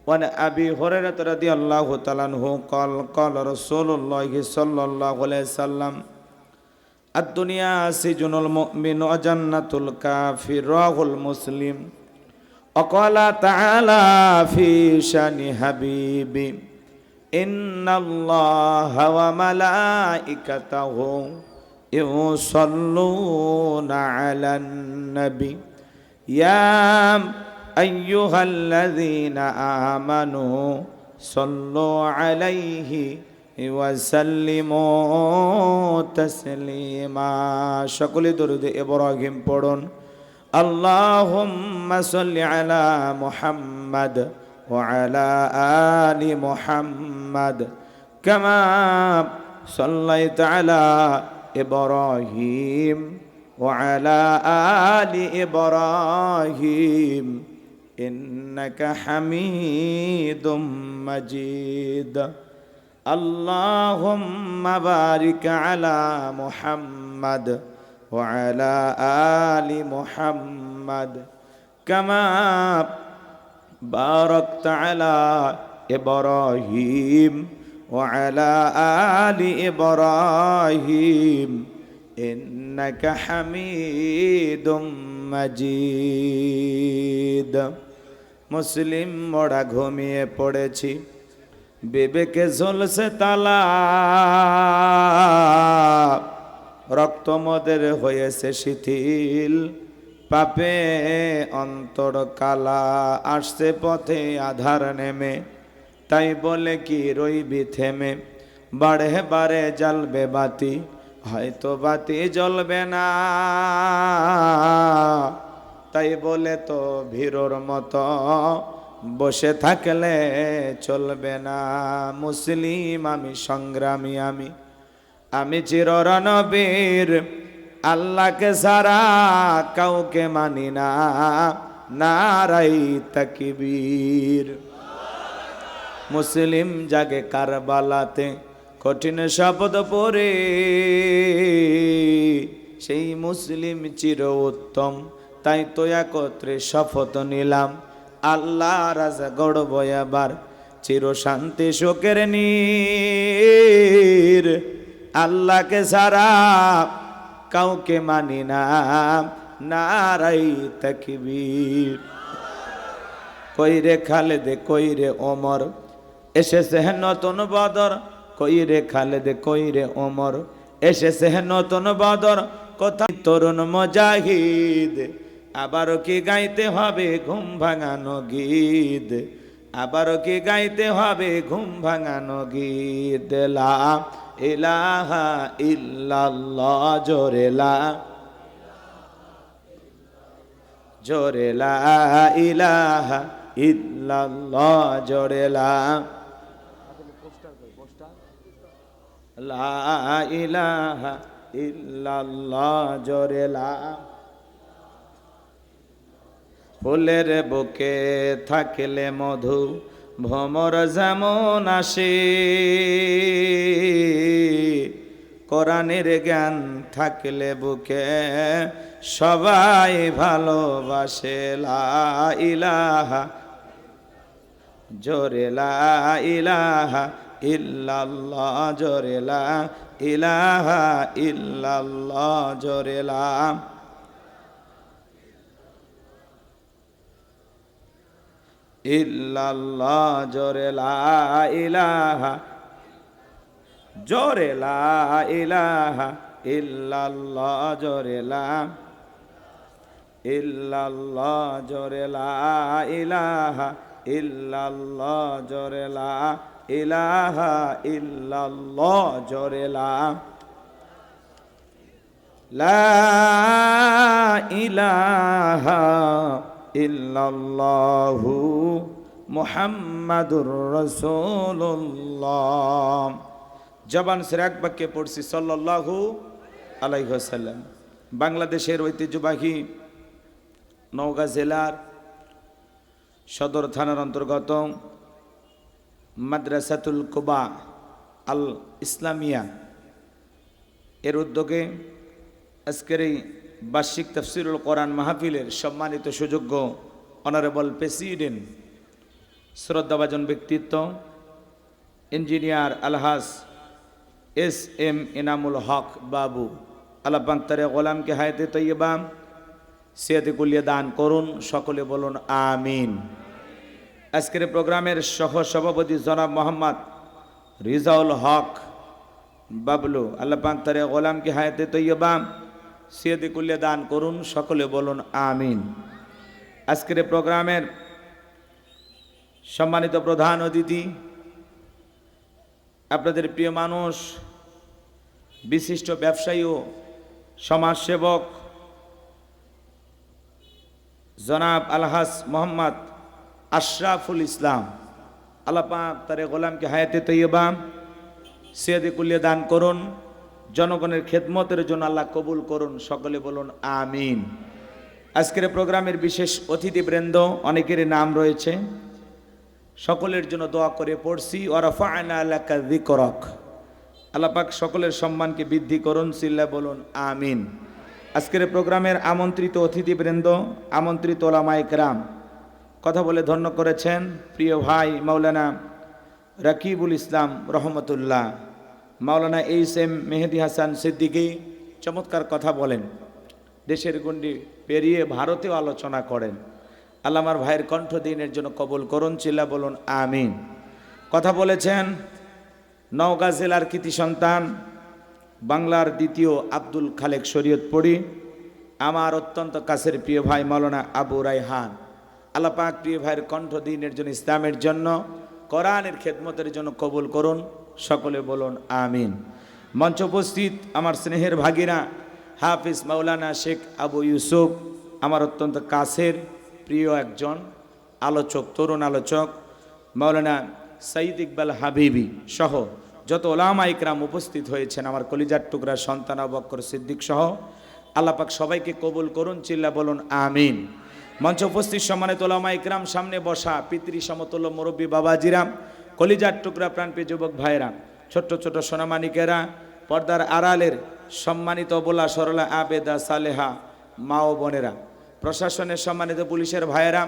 Speaker 1: وعن أبي هريرة رضي الله تعالى عنه قال قال رسول الله صلى الله عليه وسلم الدنيا سجن المؤمن وجنة الكافر رواه المسلم. وقال تعالى في شان حبيبي إن الله وملائكته يصلون على النبي يا أيها الذين آمنوا صلوا عليه وسلموا تسليما. সকলে দরুদ ইব্রাহিম পড়ুন। اللهم صل على محمد وعلى آل محمد كما صليت على إبراهيم وعلى آل إبراهيم إنك حميد مجيد. اللهم بارك على محمد وعلى آل محمد كما باركت على إبراهيم وعلى آل إبراهيم إنك حميد مجيد. মুসলিম মোড়া ঘুমিয়ে পড়েছি, বিবেকে ঝুলছে তালা, রক্ত মদের হয়েছে শিথিল, পাপে অন্তর কালা, আসছে পথে আধার নেমে, তাই বলে কি রইবি থেমে, বাড়ে বাড়ে জ্বলবে বাতি, হয়তো বাতি জ্বলবে না, তাই বলে তো ভীরর মতো বসে থাকলে চলবে না। মুসলিম আমি, সংগ্রামী আমি, আমি চির রণবীর, আল্লাহকে ছাড়া কাউকে মানি না, নারাই তাকবীর। মুসলিম জাগে কারবালাতে কঠিন শপথ পড়ে, সেই মুসলিম চির উত্তম, তাই তো একত্রে শপথ নিলাম, আল্লাহ রাজা গড়ব এবার চির শান্তি শোকের নীর, আল্লাহকে ছাড়া কাউকে মানি না, নারাই তাকবীর। কইরে খালেদে কইরে ওমর, এসেছে নতুন বদর, কইরে খালেদে কইরে ওমর, এসেছে নতুন বদর, কোথায় তরুণ মুজাহিদ, আবারও কি গাইতে হবে ঘুম ভাঙানো গীত, আবারও কি গাইতে হবে ঘুম ভাঙানো গীত। লা ইলাহা ইল্লাল্লাহ, জোরে লা, জোরে লা ইলাহা ইল্লাল্লাহ, জোরে লা, লা ইলাহা ইল্লাল্লাহ, জোরে লা। ফুলের বুকে থাকলে মধু, ভ্রমর যেমন আসে, কোরআনের জ্ঞান থাকলে বুকে সবাই ভালোবাসে। লা ইলাহা, জোরে লা ইলাহা ইল্লাল্লাহ, জোরে লা ইলাহা ইল্লাল্লাহ, জোরে লা ইল্লাল্লাহ, জোরে লা ইলাহা, জোরে লা ইলাহা ইল্লাল্লাহ, জোরে লা ইল্লাল্লাহ, জোরে লা ইলাহা ইল্লাল্লাহ, জোরে লা ইলাহা ইল্লাল্লাহ, জোরে লা ইলাহা ইল্লাল্লাহু মুহাম্মাদুর রাসূলুল্লাহ। জবান ছেড়ে এক বাক্যে পড়ছি সাল্লাল্লাহু আলাইহি ওয়াসাল্লাম। বাংলাদেশের ঐতিহ্যবাহী নওগাঁ জেলার সদর থানার অন্তর্গত মাদ্রাসাতুল কুবা আল ইসলামিয়া এর উদ্যোগে আজকের এই বার্ষিক তাফসীরুল কোরআন মাহফিলের সম্মানিত সুযোগ্য অনারেবল প্রেসিডেন্ট, শ্রদ্ধাভাজন ব্যক্তিত্ব ইঞ্জিনিয়ার আলহাজ এস.এম. এনামুল হক বাবু, আল্লাহ পাক তার গোলামকে হায়াতে তৈয়বা সিয়াতে কুলিয়া দান করুন, সকলে বলুন আমিন। আজকের প্রোগ্রামের সহ সভাপতি জনাব মোহাম্মদ রিজাউল হক বাবলু, আল্লাহ পাক তার গোলামকে হায়াতে তৈয়বা সিয়াতে কুলিয়া দান করুন, সকলে বলুন আমিন। আজকের প্রোগ্রামের সম্মানিত প্রধান অতিথি, আপনাদের প্রিয় মানুষ, বিশিষ্ট ব্যবসায়ী ও সমাজসেবক জনাব আলহাজ মোহাম্মদ আশরাফুল ইসলাম, আল্লাহ পাক তার গোলামকে হায়াতে তৈয়বা সিয়াতে কুলিয়া দান করুন, জনগণের খেদমতের জন্য আল্লাহ কবুল করুন, সকলে বলুন আমিন। আজকের প্রোগ্রামের বিশেষ অতিথিবৃন্দ, অনেকের নাম রয়েছে, সকলের জন্য দোয়া করে পড়ছি ওয়ারাফা'না লাকা যিকরাক, আল্লাহ পাক সকলের সম্মানকে বৃদ্ধি করুন, সিল্লা বলুন আমিন। আজকের প্রোগ্রামের আমন্ত্রিত অতিথিবৃন্দ, আমন্ত্রিত ওলামায়ে কেরাম, কথা বলে ধন্য করেছেন প্রিয় ভাই মাওলানা রাকিবুল ইসলাম রহমতুল্লাহ, মাওলানা এইচ.এম. মেহেদী হাসান সিদ্দিকী চমৎকার কথা বলেন, দেশের গণ্ডি পেরিয়ে ভারতেও আলোচনা করেন। আল্লাহ আমার ভাইয়ের কণ্ঠ দিনের জন্য কবুল করুন, চিল্লা বলুন আমিন। কথা বলেছেন নওগাঁ জেলার কৃতি সন্তান, বাংলার দ্বিতীয় আব্দুল খালেক শরীয়তপুরী, আমার অত্যন্ত কাছের প্রিয় ভাই মাওলানা আবু রায়হান। আল্লাহ পাক প্রিয় ভাইয়ের কণ্ঠ দিনের জন্য, ইসলামের জন্য, কোরআনের খেদমতের জন্য কবুল করুন, সকলে বলুন আমিন। মঞ্চ উপস্থিত আমার স্নেহের ভাগিনা হাফিজ মাওলানা শেখ আবু ইউসুফ, আমার অত্যন্ত কাছের প্রিয় একজন আলোচক, তরুণ আলোচক মাওলানা সাইদ ইকবাল হাবিবি সহ যত ওলামা ইকরাম উপস্থিত হয়েছেন, আমার কলিজার টুকরা সন্তান আবু বকর সিদ্দিক সহ, আল্লাহ পাক সবাইকে কবুল করুন, চিল্লা বলুন আমিন। মঞ্চ উপস্থিত সম্মানিত ওলামা ইকরাম, সামনে বসা পিতৃ সমতুল্য মুরব্বী বাবাজিরা, কলিজার টুকরা প্রাণপ্রিয় যুবক ভাইরা, ছোট্ট ছোট সোনামানিকেরা, পর্দার আড়ালের সম্মানিত বোলা সরলা আবেদা সালেহা মা ও বোনেরা, প্রশাসনের সম্মানিত পুলিশের ভাইয়েরা,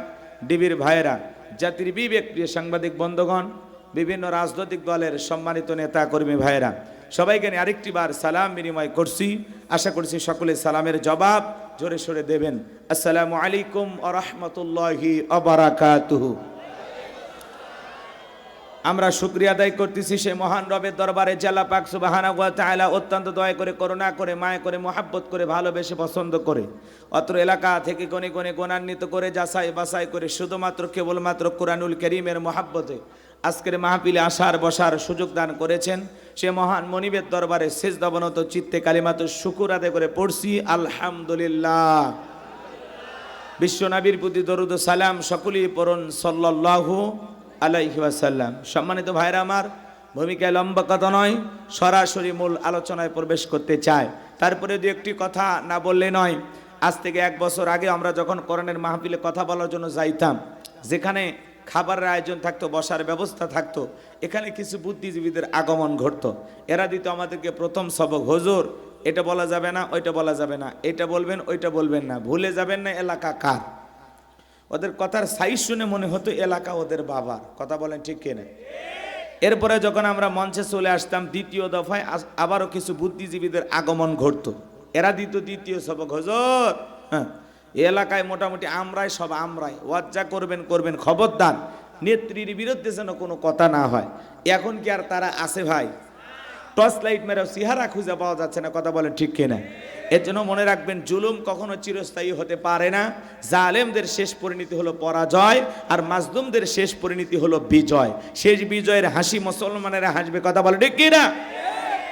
Speaker 1: ডিবির ভাইয়েরা, জাতির বিবেক প্রিয় সাংবাদিক বন্ধুগণ, বিভিন্ন রাজনৈতিক দলের সম্মানিত নেতা কর্মী ভাইয়েরা, সবাইকে নিয়ে আরেকটি বার সালাম বিনিময় করছি। আশা করছি সকলে সালামের জবাব জোরে সোরে দেবেন। আসসালামু আলাইকুম ওয়া রাহমাতুল্লাহি ওয়া বারাকাতুহু। আমরা শুকরিয়া আদায় করতেছি সেই মহান রবের দরবারে, আল্লাহ পাক সুবহানাহু ওয়া তাআলা অত্যন্ত দয়া করে, করুণা করে, মায়া করে, মহাব্বত করে, ভালোবেসে, পছন্দ করে অত্র এলাকা থেকে গণে গণে গুণান্বিত করে, যাচাই বাছাই করে, শুধুমাত্র কেবলমাত্র কুরআনুল কারীমের মহাব্বতে আজকের মাহফিলে আসার বসার সুযোগ দান করেছেন। সে মহান মনিবের দরবারে সিজদাবনত চিত্তে কালিমাত শুকুর আদায় করে পড়ছি আলহামদুলিল্লাহ। বিশ্বনবীর প্রতি দরুদ ও সালাম সকলেই পড়ুন সাল্লাল্লাহু আলাইহি ওয়াসাল্লাম। সম্মানিত ভাইরা আমার, ভূমিকায় লম্বা কথা নয়, সরাসরি মূল আলোচনায় প্রবেশ করতে চায়। তারপরে দু একটি কথা না বললে নয়। আজ থেকে 1 বছর আগে আমরা যখন কোরআনের মাহফিলে কথা বলার জন্য যাইতাম, যেখানে খাবারের আয়োজন থাকতো, বসার ব্যবস্থা থাকতো, এখানে কিছু বুদ্ধিজীবীদের আগমন ঘটতো। এরা দিত আমাদেরকে প্রথম সবক, হুজুর এটা বলা যাবে না, ওইটা বলা যাবে না, এটা বলবেন, ওইটা বলবেন না, ভুলে যাবেন না এলাকা কার। ওদের কথার সাইজ শুনে মনে হতো এলাকা ওদের বাবার। কথা বলেন ঠিক কিনা? এরপরে যখন আমরা মঞ্চে চলে আসতাম, দ্বিতীয় দফায় আবারও কিছু বুদ্ধিজীবীদের আগমন ঘটতো। এরা দিত দ্বিতীয় সবক, হুজুর এই এলাকায় মোটামুটি আমরাই সব, আমরাই ওয়াজ্জা করবেন করবেন, খবরদার নেত্রীর বিরুদ্ধে যেন কোনো কথা না হয়। এখন কি আর তারা আছে ভাই? টর্চ লাইট মেরেও চেহারা খুঁজে পাওয়া যাচ্ছে না। কথা বলেন ঠিক কিনা? এর জন্য মনে রাখবেন, জুলুম কখনো চিরস্থায়ী হতে পারে না। জালেমদের শেষ পরিণতি হলো পরাজয়, আর মাজলুমদের শেষ পরিণতি হলো বিজয়। শেষ বিজয়ের হাসি মুসলমানেরা হাসবে। কথা বলেন ঠিক কিনা?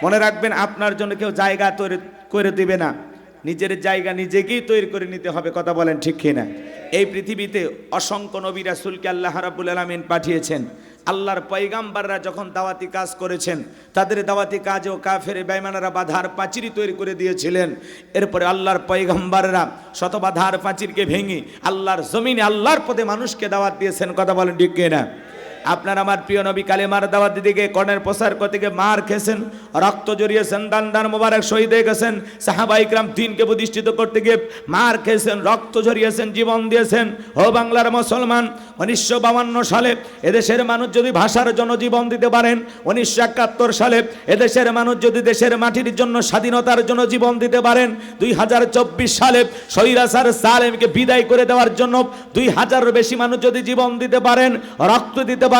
Speaker 1: মনে রাখবেন, আপনার জন্য কেউ জায়গা তৈরি করে দিবে না, নিজের জায়গা নিজেকেই তৈরি করে নিতে হবে। কথা বলেন ঠিক কিনা? এই পৃথিবীতে অসংখ্য নবী রাসূলকে আল্লাহ রাব্বুল আলামিন পাঠিয়েছেন। আল্লাহর পয়গাম্বাররা যখন দাওয়াতি কাজ করেছেন, তাদের দাওয়াতি কাজেও কাফের বেঈমানরা বাধার পাঁচির তৈরি করে দিয়েছিলেন। এরপরে আল্লাহর পয়গাম্বাররা শত বাধার পাঁচিরকে ভেঙে আল্লাহর জমিনে আল্লাহর পথে মানুষকে দাওয়াত দিয়েছেন। কথা বলেন ঠিক কিনা? আপনার আমার প্রিয় নবী কালেমার দাওয়াত দিতে গিয়ে কর্ণের প্রসার করতে গিয়ে মার খেয়েছেন, রক্ত জড়িয়েছেন, দান মোবারক শহীদ হয়ে গেছেন। সাহাবা ইকরাম দ্বীনকে প্রতিষ্ঠিত করতে গিয়ে মার খেয়েছেন, রক্ত ঝরিয়েছেন, জীবন দিয়েছেন। ও বাংলার মুসলমান, 1952 সালে এদেশের মানুষ যদি ভাষার জন্য জীবন দিতে পারেন, 1971 সালে এদেশের মানুষ যদি দেশের মাটির জন্য স্বাধীনতার জন্য জীবন দিতে পারেন, 2024 সালে স্বৈরাচার সালেমকে বিদায় করে দেওয়ার জন্য 2000-এর বেশি মানুষ যদি জীবন দিতে পারেন, রক্ত দিতে পারেন,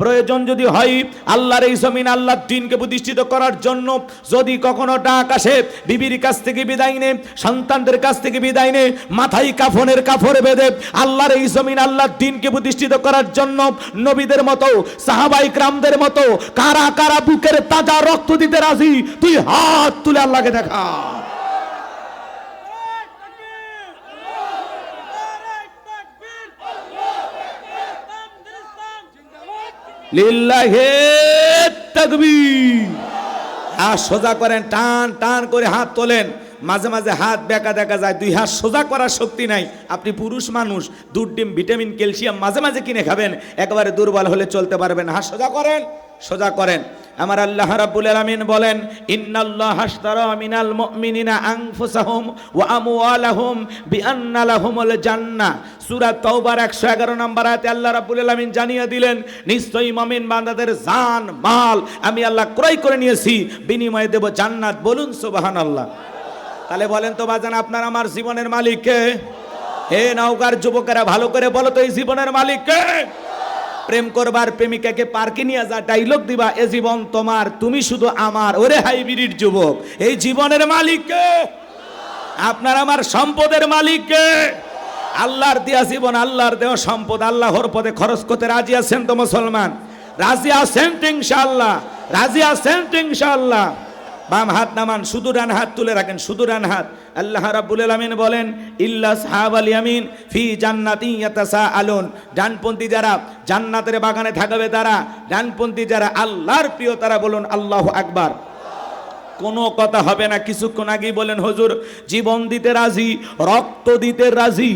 Speaker 1: প্রয়োজন যদি হয় আল্লাহর এই জমিন আল্লাহর দ্বীনকে প্রতিষ্ঠিত করার জন্য, যদি কখনো ডাক আসে বিবির কাছ থেকে বিদায় নে, সন্তানদের কাছ থেকে বিদায় নে, মাথায় কাফনের কাপড় বেঁধে আল্লাহর এই জমিন আল্লাহর দ্বীনকে প্রতিষ্ঠিত করার জন্য নবীদের মতো সাহাবায়ে কেরামদের মতো কারা কারা বুকের তাজা রক্ত দিতে রাজি? তুই হাত তুলে আল্লাহকে দেখা। লিল্লাহি তাকবীর। হাত সোজা করেন, টান টান করে হাত তোলেন। মাঝে মাঝে হাত বেঁকা দেখা যায়, দুই হাত সোজা করার শক্তি নাই। আপনি পুরুষ মানুষ, দুধ, ডিম, ভিটামিন, ক্যালসিয়াম মাঝে মাঝে কিনে খাবেন, একেবারে দুর্বল হলে চলতে পারবেন। হাত সোজা করেন, সোজা করেন। আমার আল্লাহ রাব্বুল আলামিন বলেন, ইন্নাল্লাহা আশতারা মিনাল মুমিনিনা আনফুসাহুম ওয়া আমওয়ালাহুম বিআন্না লাহুমুল জান্নাহ। সূরা তাওবার 111 নম্বর আয়াতে আল্লাহ রাব্বুল আলামিন জানিয়ে দিলেন, নিশ্চয়ই মুমিন বান্দাদের জান মাল আমি আল্লাহ ক্রয় করে নিয়েছি, বিনিময়ে দেব জান্নাত। বলুন সুবহানাল্লাহ। তাহলে বলেন তো বাজান, আপনার আমার জীবনের মালিক কে? হে নওগাঁর যুবকেরা, ভালো করে বলো তো, এই জীবনের মালিক কে? প্রেম করবার প্রেমিকাকে পার্কে নিয়ে যা ডায়লগ দিবা, এ জীবন তোমার, তুমি শুধু আমার। ওরে হাইব্রিড যুবক, এই জীবনের মালিক কে? আপনার আমার সম্পদের মালিক কে? আল্লাহর দেয়া জীবন, আল্লাহর দেওয়া সম্পদ আল্লাহর পথে খরচ করতে রাজি আছেন তো মুসলমান? রাজি আছেন তো ইনশাআল্লাহ? রাজি আছেন তো ইনশাআল্লাহ? বাম হাত নামান, শুধু ডান হাত তুলে রাখেন, শুধু ডান হাত। আল্লাহ রাব্বুল আলামিন বলেন, ইল্লা আসহাবাল ইয়ামিন ফি জান্নাতিন ইয়াতাসাআলুন। ডানপন্থী যারা জান্নাতের বাগানে থাকবে তারা, ডানপন্থী যারা আল্লাহর প্রিয় তারা। বলুন আল্লাহু আকবার। কোনো কথা হবে না। কিছুক্ষণ আগেই বলেন, হুজুর জীবন দিতে রাজি, রক্ত দিতে রাজি।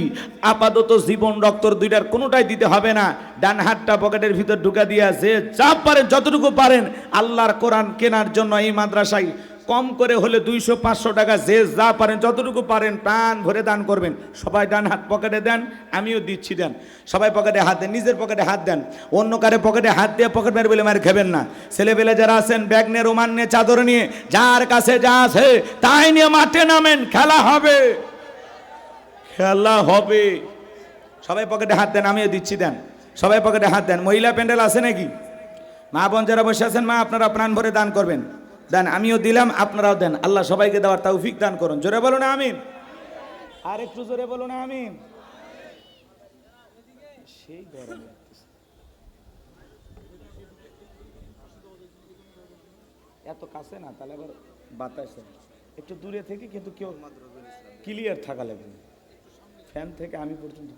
Speaker 1: আপাতত জীবন রক্ত দুইটার কোনোটাই দিতে হবে না। ডান হাতটা পকেটের ভিতর ঢুকা দিয়ে যে যা পারেন যতটুকু পারেন আল্লাহর কোরআন কেনার জন্য এই মাদ্রাসায় কম করে হলে 200-500 টাকা, যে যা পারেন যতটুকু পারেন প্রাণ ভরে দান করবেন। সবাই ডান হাত পকেটে দেন, আমিও দিচ্ছি, দেন। সবাই পকেটে হাত দেন, নিজের পকেটে হাত দেন। অন্য কারে পকেটে হাত দিয়ে পকেট মেরে বলে মার খাবেন না। ছেলেপেলে যারা আছেন ব্যাগ নিয়ে, রুমাল নিয়ে, চাদর নিয়ে, যার কাছে যা আছে তাই নিয়ে মাঠে নামেন, খেলা হবে, খেলা হবে। সবাই পকেটে হাত দেন, আমিও দিচ্ছি, দেন। সবাই পকেটে হাত দেন। মহিলা প্যান্ডেল আছে নাকি? মা বোন যারা বসে আছেন, মা আপনারা প্রাণ ভরে দান করবেন, দেন। আমিও দিলাম, আপনারাও দেন। আল্লাহ সবাইকে দেওয়ার তৌফিক দান করুন। জোরে বলো না আমিন। আর একটু জোরে বলো না আমিন। সেই গরম এত কাছে না, তাহলে আবার বাতাসে একটু দূরে থেকে, কিন্তু কেউ ক্লিয়ার থাকা লাগবে। ফ্যান থেকে আমি পর্যন্ত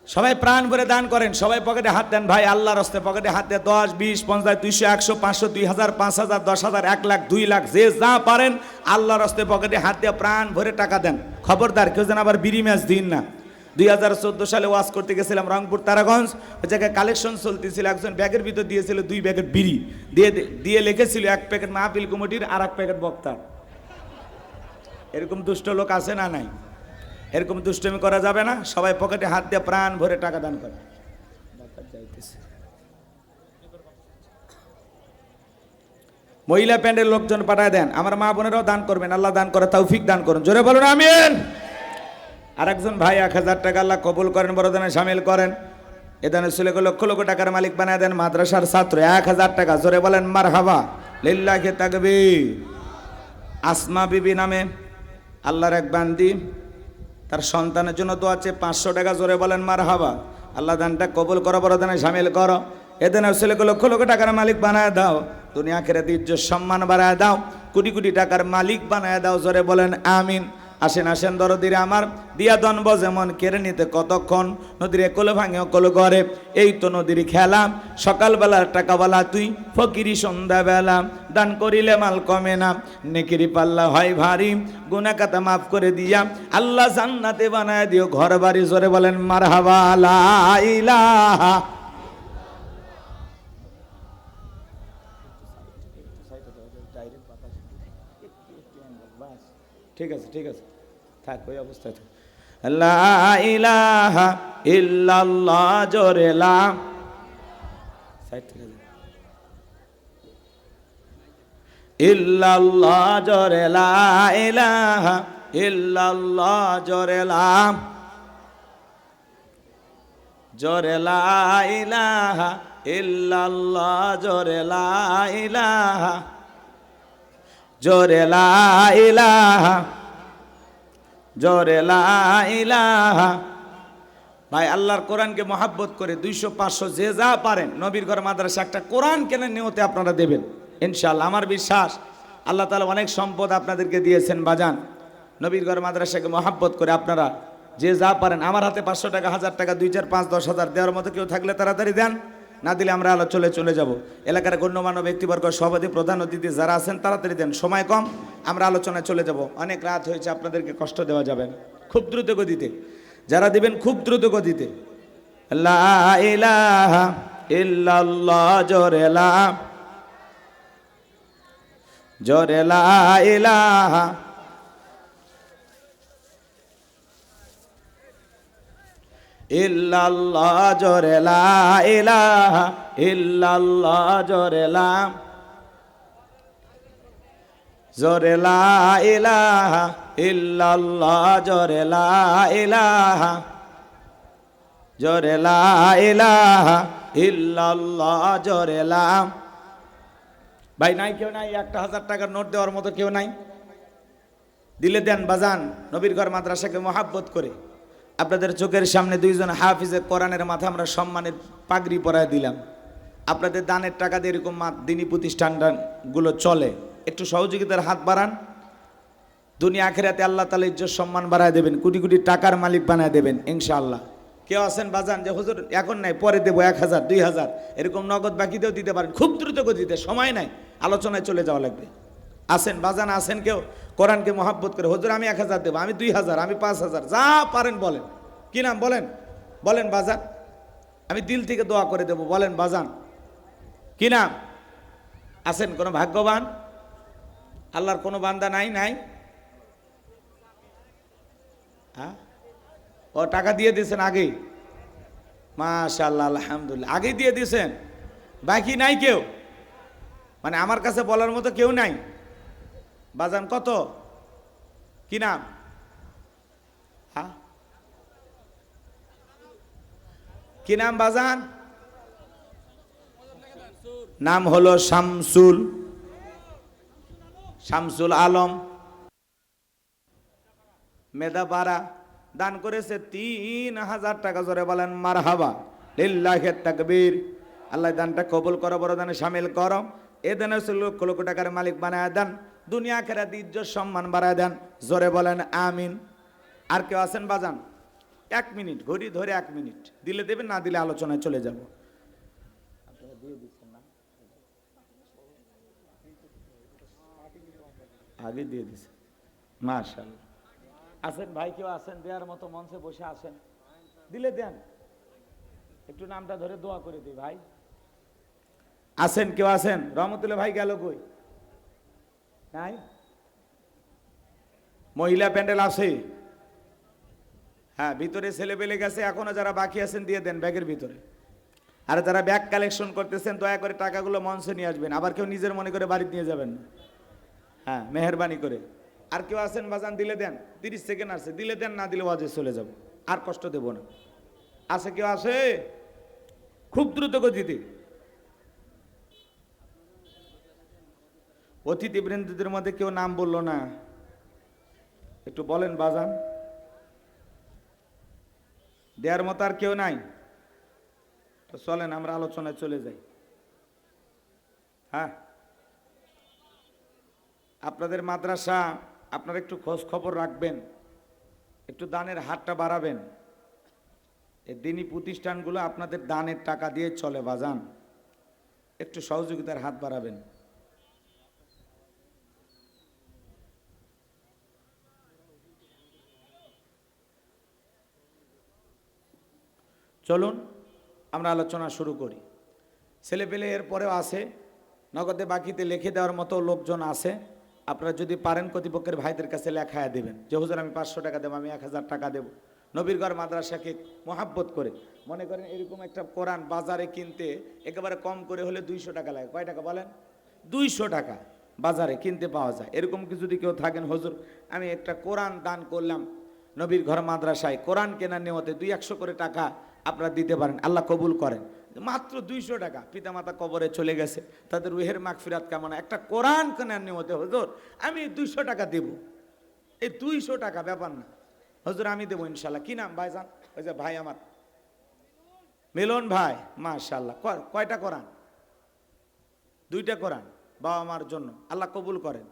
Speaker 1: সবাই প্রাণ ভরে দান করেন। সবাই পকেটে হাত দেন ভাই, আল্লাহর রাস্তায় পকেটে হাত দিয়ে 10, 20, 50, 200, 100, 500, 2000, 5000, 10,000, 1 লাখ, 2 লাখ, যে যা পারেন আল্লাহর রাস্তায় পকেটে হাত দিয়ে প্রাণ ভরে টাকা দেন। খবরদার কেউ যেন আবার বিড়ি ম্যাচ দিন না। 2014 সালে ওয়াজ করতে গেছিলাম রংপুর তারাগঞ্জ, ওই জায়গায় কালেকশন চলতেছিল। একজন ব্যাগের ভিতর দিয়েছিল 2 প্যাকেট বিড়ি, দিয়ে লিখেছিল 1 প্যাকেট মাহফিল কমিটির আর 1 প্যাকেট বক্তা। এরকম দুষ্ট লোক আছে না নাই? এরকম দুষ্টমি করা যাবে না। সবাই পকেটে হাত দিয়ে প্রাণ ভরে টাকা দান করে। মহিলা প্যান্ডেল লোকজন পাঠায় দেন। আমার মা বোনেরাও দান করবেন, আল্লাহ দান করে তৌফিক দান করুন। জোরে বলুন আমিন। আরেকজন ভাই 1000 টাকা আল্লাহ কবুল করেন, বড় দানে শামিল করেন। এ দানের ছেলেকে লক্ষ লক্ষ টাকার মালিক বানায় দেন। মাদ্রাসার ছাত্র 1000 টাকা। জোরে বলেন মারহাবা, লিল্লাহি তাকবীর। আসমা বিবি নামে আল্লাহর এক বান্দি, তার সন্তানের জন্য দোয়া আছে 500 টাকা। জোরে বলেন মারহাবা। আল্লাহ দানটা কবুল করো, বড় দানে শামিল করো। এদিনের ছেলেকে লক্ষ লক্ষ টাকার মালিক বানায় দাও, দুনিয়া আখিরাতে ইজ্জত সম্মান বাড়ায় দাও, কোটি কোটি টাকার মালিক বানায় দাও। জোরে বলেন আমিন। আসেন আসেন দরদিরে আমার, দিয়া দনব যেমন কেড়ে নিতে কতক্ষণ, নদীর কোলে ভাঙে কোলে করে, এই তো নদীর খেলা, সকালবেলার টাকাওয়ালা তুই, ফকিরি সন্ধ্যাবেলা, দান করিলে মাল কমে না, নেকিরি পাল্লা হয় ভারী, গুনাহ খাতা মাফ করে দিয়া আল্লাহ জান্নাতে বানায় দিও ঘর বাড়ি। জোরে বলেন মারহাবা লা ইলাহা। ঠিক আছে ঠিক আছে, থাক ওই অবস্থায় থাক। লা ইলাহা ইল্লাল্লাহ, জোরে লা, সাইড থেকে ইল্লাল্লাহ, জোরে লা ইলাহা ইল্লাল্লাহ, জোরে লা, জোরে লা ইলাহা ইল্লাল্লাহ, জোরে লা ইলাহা, জোরে লা ইলাহা, জোরে লা ইলাহা। ভাই আল্লাহর কোরআনকে মহাব্বত করে 200-500 যে যা পারেন নবীর ঘর মাদ্রাসা একটা কোরআন কেনে নিয়তে আপনারা দেবেন ইনশাআল্লাহ। আমার বিশ্বাস আল্লাহ তাআলা অনেক সম্পদ আপনাদেরকে দিয়েছেন বাজান, নবীর ঘর মাদ্রাসাকে মহাব্বত করে আপনারা যে যা পারেন, আমার হাতে 500 টাকা, 1000 টাকা, 2, 4, 5, 10 হাজার দেওয়ার মতো কেউ থাকলে তাড়াতাড়ি দেন, না দিলে আমরা চলে যাব। এলাকার গণ্যমান্য ব্যক্তিবর্গ, সভাপতি, প্রধান অতিথি যারা আছেন তাড়াতাড়ি দেন, সময় কম, আমরা আলোচনায় চলে যাব। অনেক রাত হয়েছে, আপনাদেরকে কষ্ট দেওয়া যাবে না। খুব দ্রুত গতিতে যারা দিবেন, খুব দ্রুত গতিতে। লা ইলাহা ইল্লাল্লাহ, জোরে লা, জোরে লা ইলাহা ইল্লাল্লাহ, জোরে লা ইলাহা ইল্লাল্লাহ, জোরে লা, জোরে লা ইলাহা ইল্লাল্লাহ, জোরে লা ইলাহা, জোরে লা ইলাহা ইল্লাল্লাহ, জোরে লা। ভাই নাই কেউ নাই 1000 টাকার নোট দেওয়ার মতো কেউ নাই? দিলে দেন বাজান, নবীর ঘর মাদ্রাসাকে মহাব্বত করে আপনাদের চোখের সামনে 2 জন হাফিজে কোরআনের মাথায় আমরা সম্মানের পাগড়ি পরায় দিলাম। আপনাদের দানের টাকা দিয়ে এরকম দিনী প্রতিষ্ঠানগুলো চলে, একটু সহযোগিতার হাত বাড়ান। দুনিয়া আখিরাতে আল্লাহ তাআলা ইজ্জত সম্মান বাড়ায় দেবেন, কোটি কোটি টাকার মালিক বানায় দেবেন ইনশাআল্লাহ। কেউ আছেন বাজান যে হুজুর এখন নাই, পরে দেবো 1000 2000 এরকম নগদ বাকিতেও দিতে পারেন, খুব দ্রুত গতিতে, সময় নাই, আলোচনায় চলে যাওয়া লাগবে। আছেন বাজান, আছেন কেউ কোরআনকে মহাব্বত করে, হুজুর আমি 1000 দেবো, আমি 2000, আমি 5000, যা পারেন বলেন। কি নাম বলেন? বলেন বাজান, আমি দিল থেকে দোয়া করে দেব, বলেন বাজান কি নাম? আছেন কোনো ভাগ্যবান? আল্লাহর কোনো বান্দা নাই? নাই? হ্যাঁ, ও টাকা দিয়ে দিয়েছেন আগেই, মাশাআল্লাহ আলহামদুলিল্লাহ, আগেই দিয়ে দিয়েছেন, বাকি নাই কেউ? মানে আমার কাছে বলার মতো কেউ নাই? বাজান কত? কি নাম? হ্যাঁ, কি নাম বাজান? নাম হলো শামসুল, শামসুল আলম, মেদাপাড়া। দান করেছে 3000 টাকা। জোরে বলেন মারহাবা, লিল্লাহি তাকবীর। আল্লাহ দানটা কবুল করো, বড় দানে শামিল করো। এ দানে লক্ষ লক্ষ টাকার মালিক বানায় দেন, দুনিয়া আখিরাতে ইজ্জত সম্মান বাড়ায় দেন। জোরে বলেন আমিন। আর কেউ আছেন বাজান? 1 মিনিট, ঘড়ি ধরে 1 মিনিট দিলে দেবেন, না দিলে আলোচনায় চলে যাব। আপনারা দিয়ে দিচ্ছেন না? আগে দিয়ে দিছে, মাশাআল্লাহ। আছেন ভাই কেউ আছেন দেওয়ার মতো? মঞ্চে বসে আছেন, দিলে দেন, একটু নামটা ধরে দোয়া করে দিই ভাই। আছেন কেউ আছেন? রহমতুল্লাহ ভাই গেল কই? নাই? মহিলা প্যান্ডেল আছে? হ্যাঁ, ভিতরে ছেলে পেলে গেছে, এখনো যারা বাকি আছেন দিয়ে দেন ব্যাগের ভিতরে। আর যারা ব্যাগ কালেকশন করতেছেন দয়া করে টাকাগুলো মঞ্চে নিয়ে আসবেন, আবার কেউ নিজের মনে করে বাড়িতে নিয়ে যাবেন না। হ্যাঁ, মেহেরবানি করে। আর কেউ আছেন বাজান? দিলে দেন, 30 সেকেন্ড আছে, দিলে দেন, না দিলে ওয়াজে চলে যাব, আর কষ্ট দেব না। আছে কেউ? আছে? খুব দ্রুত গতিতে। অতিথিবৃন্দদের মধ্যে কেউ নাম বললো না, একটু বলেন বাজান। দেওয়ার মতো আর কেউ নাই? তো চলেন আমরা আলোচনায় চলে যাই। হ্যাঁ, আপনাদের মাদ্রাসা আপনারা একটু খোঁজ খবর রাখবেন, একটু দানের হাতটা বাড়াবেন। এই দিনী প্রতিষ্ঠানগুলো আপনাদের দানের টাকা দিয়ে চলে বাজান, একটু সহযোগিতার হাত বাড়াবেন। চলুন আমরা আলোচনা শুরু করি। ছেলেপেলে এরপরেও আছে, নগদে বাকিতে লিখে দেওয়ার মতো লোকজন আছে। আপনারা যদি পারেন কর্তৃপক্ষের ভাইদের কাছে লেখায় দেবেন যে হুজুর আমি 500 টাকা দেবো, আমি 1000 টাকা দেবো। নবীরগড় মাদ্রাসাকে মোহাব্বত করে মনে করেন এরকম একটা কোরআন বাজারে কিনতে একেবারে কম করে হলে 200 টাকা লাগে। কয় টাকা বলেন? 200 টাকা বাজারে কিনতে পাওয়া যায়। এরকম কি যদি কেউ থাকেন, হুজুর আমি একটা কোরআন দান করলাম নবীর ঘর মাদ্রাসায়, কোরআন কেনার নিয়তে 200-100 করে টাকা আপনারা দিতে পারেন, আল্লাহ কবুল করেন। মাত্র 200 টাকা, পিতামাতা কবরে চলে গেছে, তাদের রুহের মাগফিরাত কামনা, একটা কোরআন কেনার নিয়তে হুজুর আমি 200 টাকা দেব। এই 200 টাকা ব্যাপার না, হুজুর আমি দেবো ইনশাল্লাহ। কি নাম ভাইজান? ওই যে ভাই আমার মিলন ভাই, মাশাআল্লাহ। কয়টা কোরআন? 2টা কোরআন বাবা মার জন্য, আল্লাহ কবুল করেন,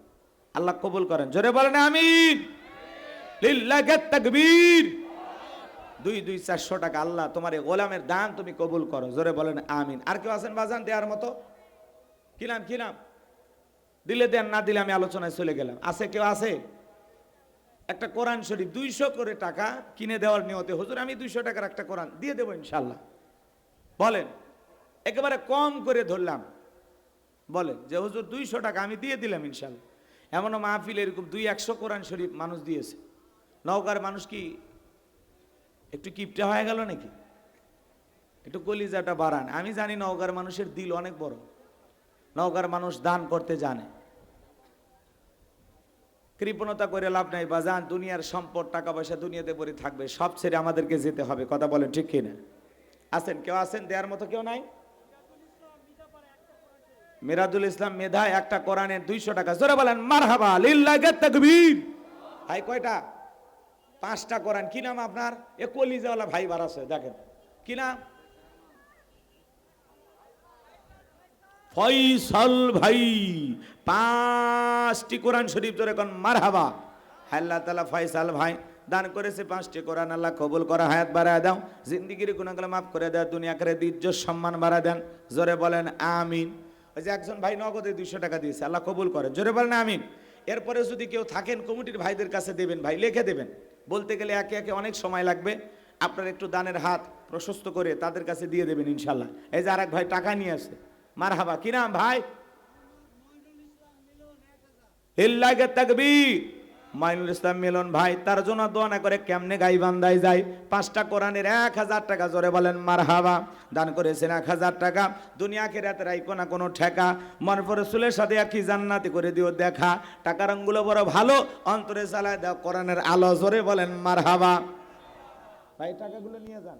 Speaker 1: আল্লাহ কবুল করেন। জোরে বলেন আমিন, লিল্লাহি তাকবীর। 200-400 টাকা আল্লাহ তোমার এই গোলামের দান তুমি কবুল করো। জোরে বলেন আমিন। আর কেউ আছেন বাজান দেওয়ার মতো? কি নাম, কি নাম? দিলে দেন, না দিলে আমি আলোচনায় চলে গেলাম। আছে কেউ? আছে? একটা কোরআন শরীফ 200 করে টাকা কিনে দেওয়ার নিয়তে হুজুর আমি 200 টাকার একটা কোরআন দিয়ে দেবো ইনশাল্লাহ। বলেন, একেবারে কম করে ধরলাম, বলেন যে হুজুর 200 টাকা আমি দিয়ে দিলাম ইনশাল্লাহ। এমনও মাহফিল এরকম 200 কোরআন শরীফ মানুষ দিয়েছে। নওগাঁর মানুষ কি একটু কিপটা হয়ে গেল নাকি? একটু কলিজাটা বাড়ান। আমি জানি নওগাঁর মানুষের দিল অনেক বড়, নওগাঁর মানুষ দান করতে জানে। কৃপণতা করে লাভ নাই বাজান, দুনিয়ার সম্পদ টাকা পয়সা দুনিয়াতে পড়ে থাকবে, সব ছেড়ে আমাদেরকে যেতে হবে। কথা বলেন ঠিক কিনা? আছেন কেউ? আছেন দেওয়ার মতো কেউ নাই? মিরাজুল ইসলাম মেধা একটা কোরআনের 200 টাকা। জোরে বলেন মারহাবা, লিল্লাহি তাকবীর। ভাই কয়টা? 5টা কোরআন। কি নাম আপনার? এ কলিজাওয়ালা ভাই বার আছে, দেখেন কি নাম? ফয়সাল ভাই। 5টি কোরআন শরীফ। জোরে কোন মারহাবা। আল্লাহ তাআলা ফয়সাল ভাই দান করেছে 5টি কোরআন, আল্লাহ কবুল করা, হায়াত বাড়ায় দাও, জিন্দেগির গুনাহগুলো মাফ করে দাও, দুনিয়া আখিরাতে ইজ্জত সম্মান বাড়ায় দেন। জোরে বলেন আমিন। ওই যে একজন ভাই নগদে 200 টাকা দিয়েছে, আল্লাহ কবুল করেন। জোরে বলেন আমিন। এরপরে যদি কেউ থাকেন কমিটির ভাইদের কাছে দেবেন, ভাই লিখে দেবেন। বলতে গেলে একে একে অনেক সময় লাগবে, আপনারা একটু দানের হাত প্রশস্ত করে তাদের কাছে দিয়ে দেবেন ইনশাল্লাহ। এই যে আরেক ভাই টাকা নিয়ে আসে, মারহাবা। কি নাম ভাই? লিল্লাহি তাকবীর। মাইনুল ইসলাম মিলন ভাই, তার জন্য দোয়া না করে কেমনে গাই বান্দায় যায়। 5টা কোরআনের 1000 টাকা। জোরে বলেন মারহাবা। দান করেছেন 1000 টাকা। দুনিয়া আখিরাতে রাইকো না কোনো ঠেকা, মন পর রাসূলের সাথে একই জান্নাতি করে দিও দেখা। টাকার রঙগুলো বড় ভালো, অন্তরে চালায় দাও কোরআনের আলো। জোরে বলেন মারহাবা। ভাই টাকাগুলো নিয়ে যান।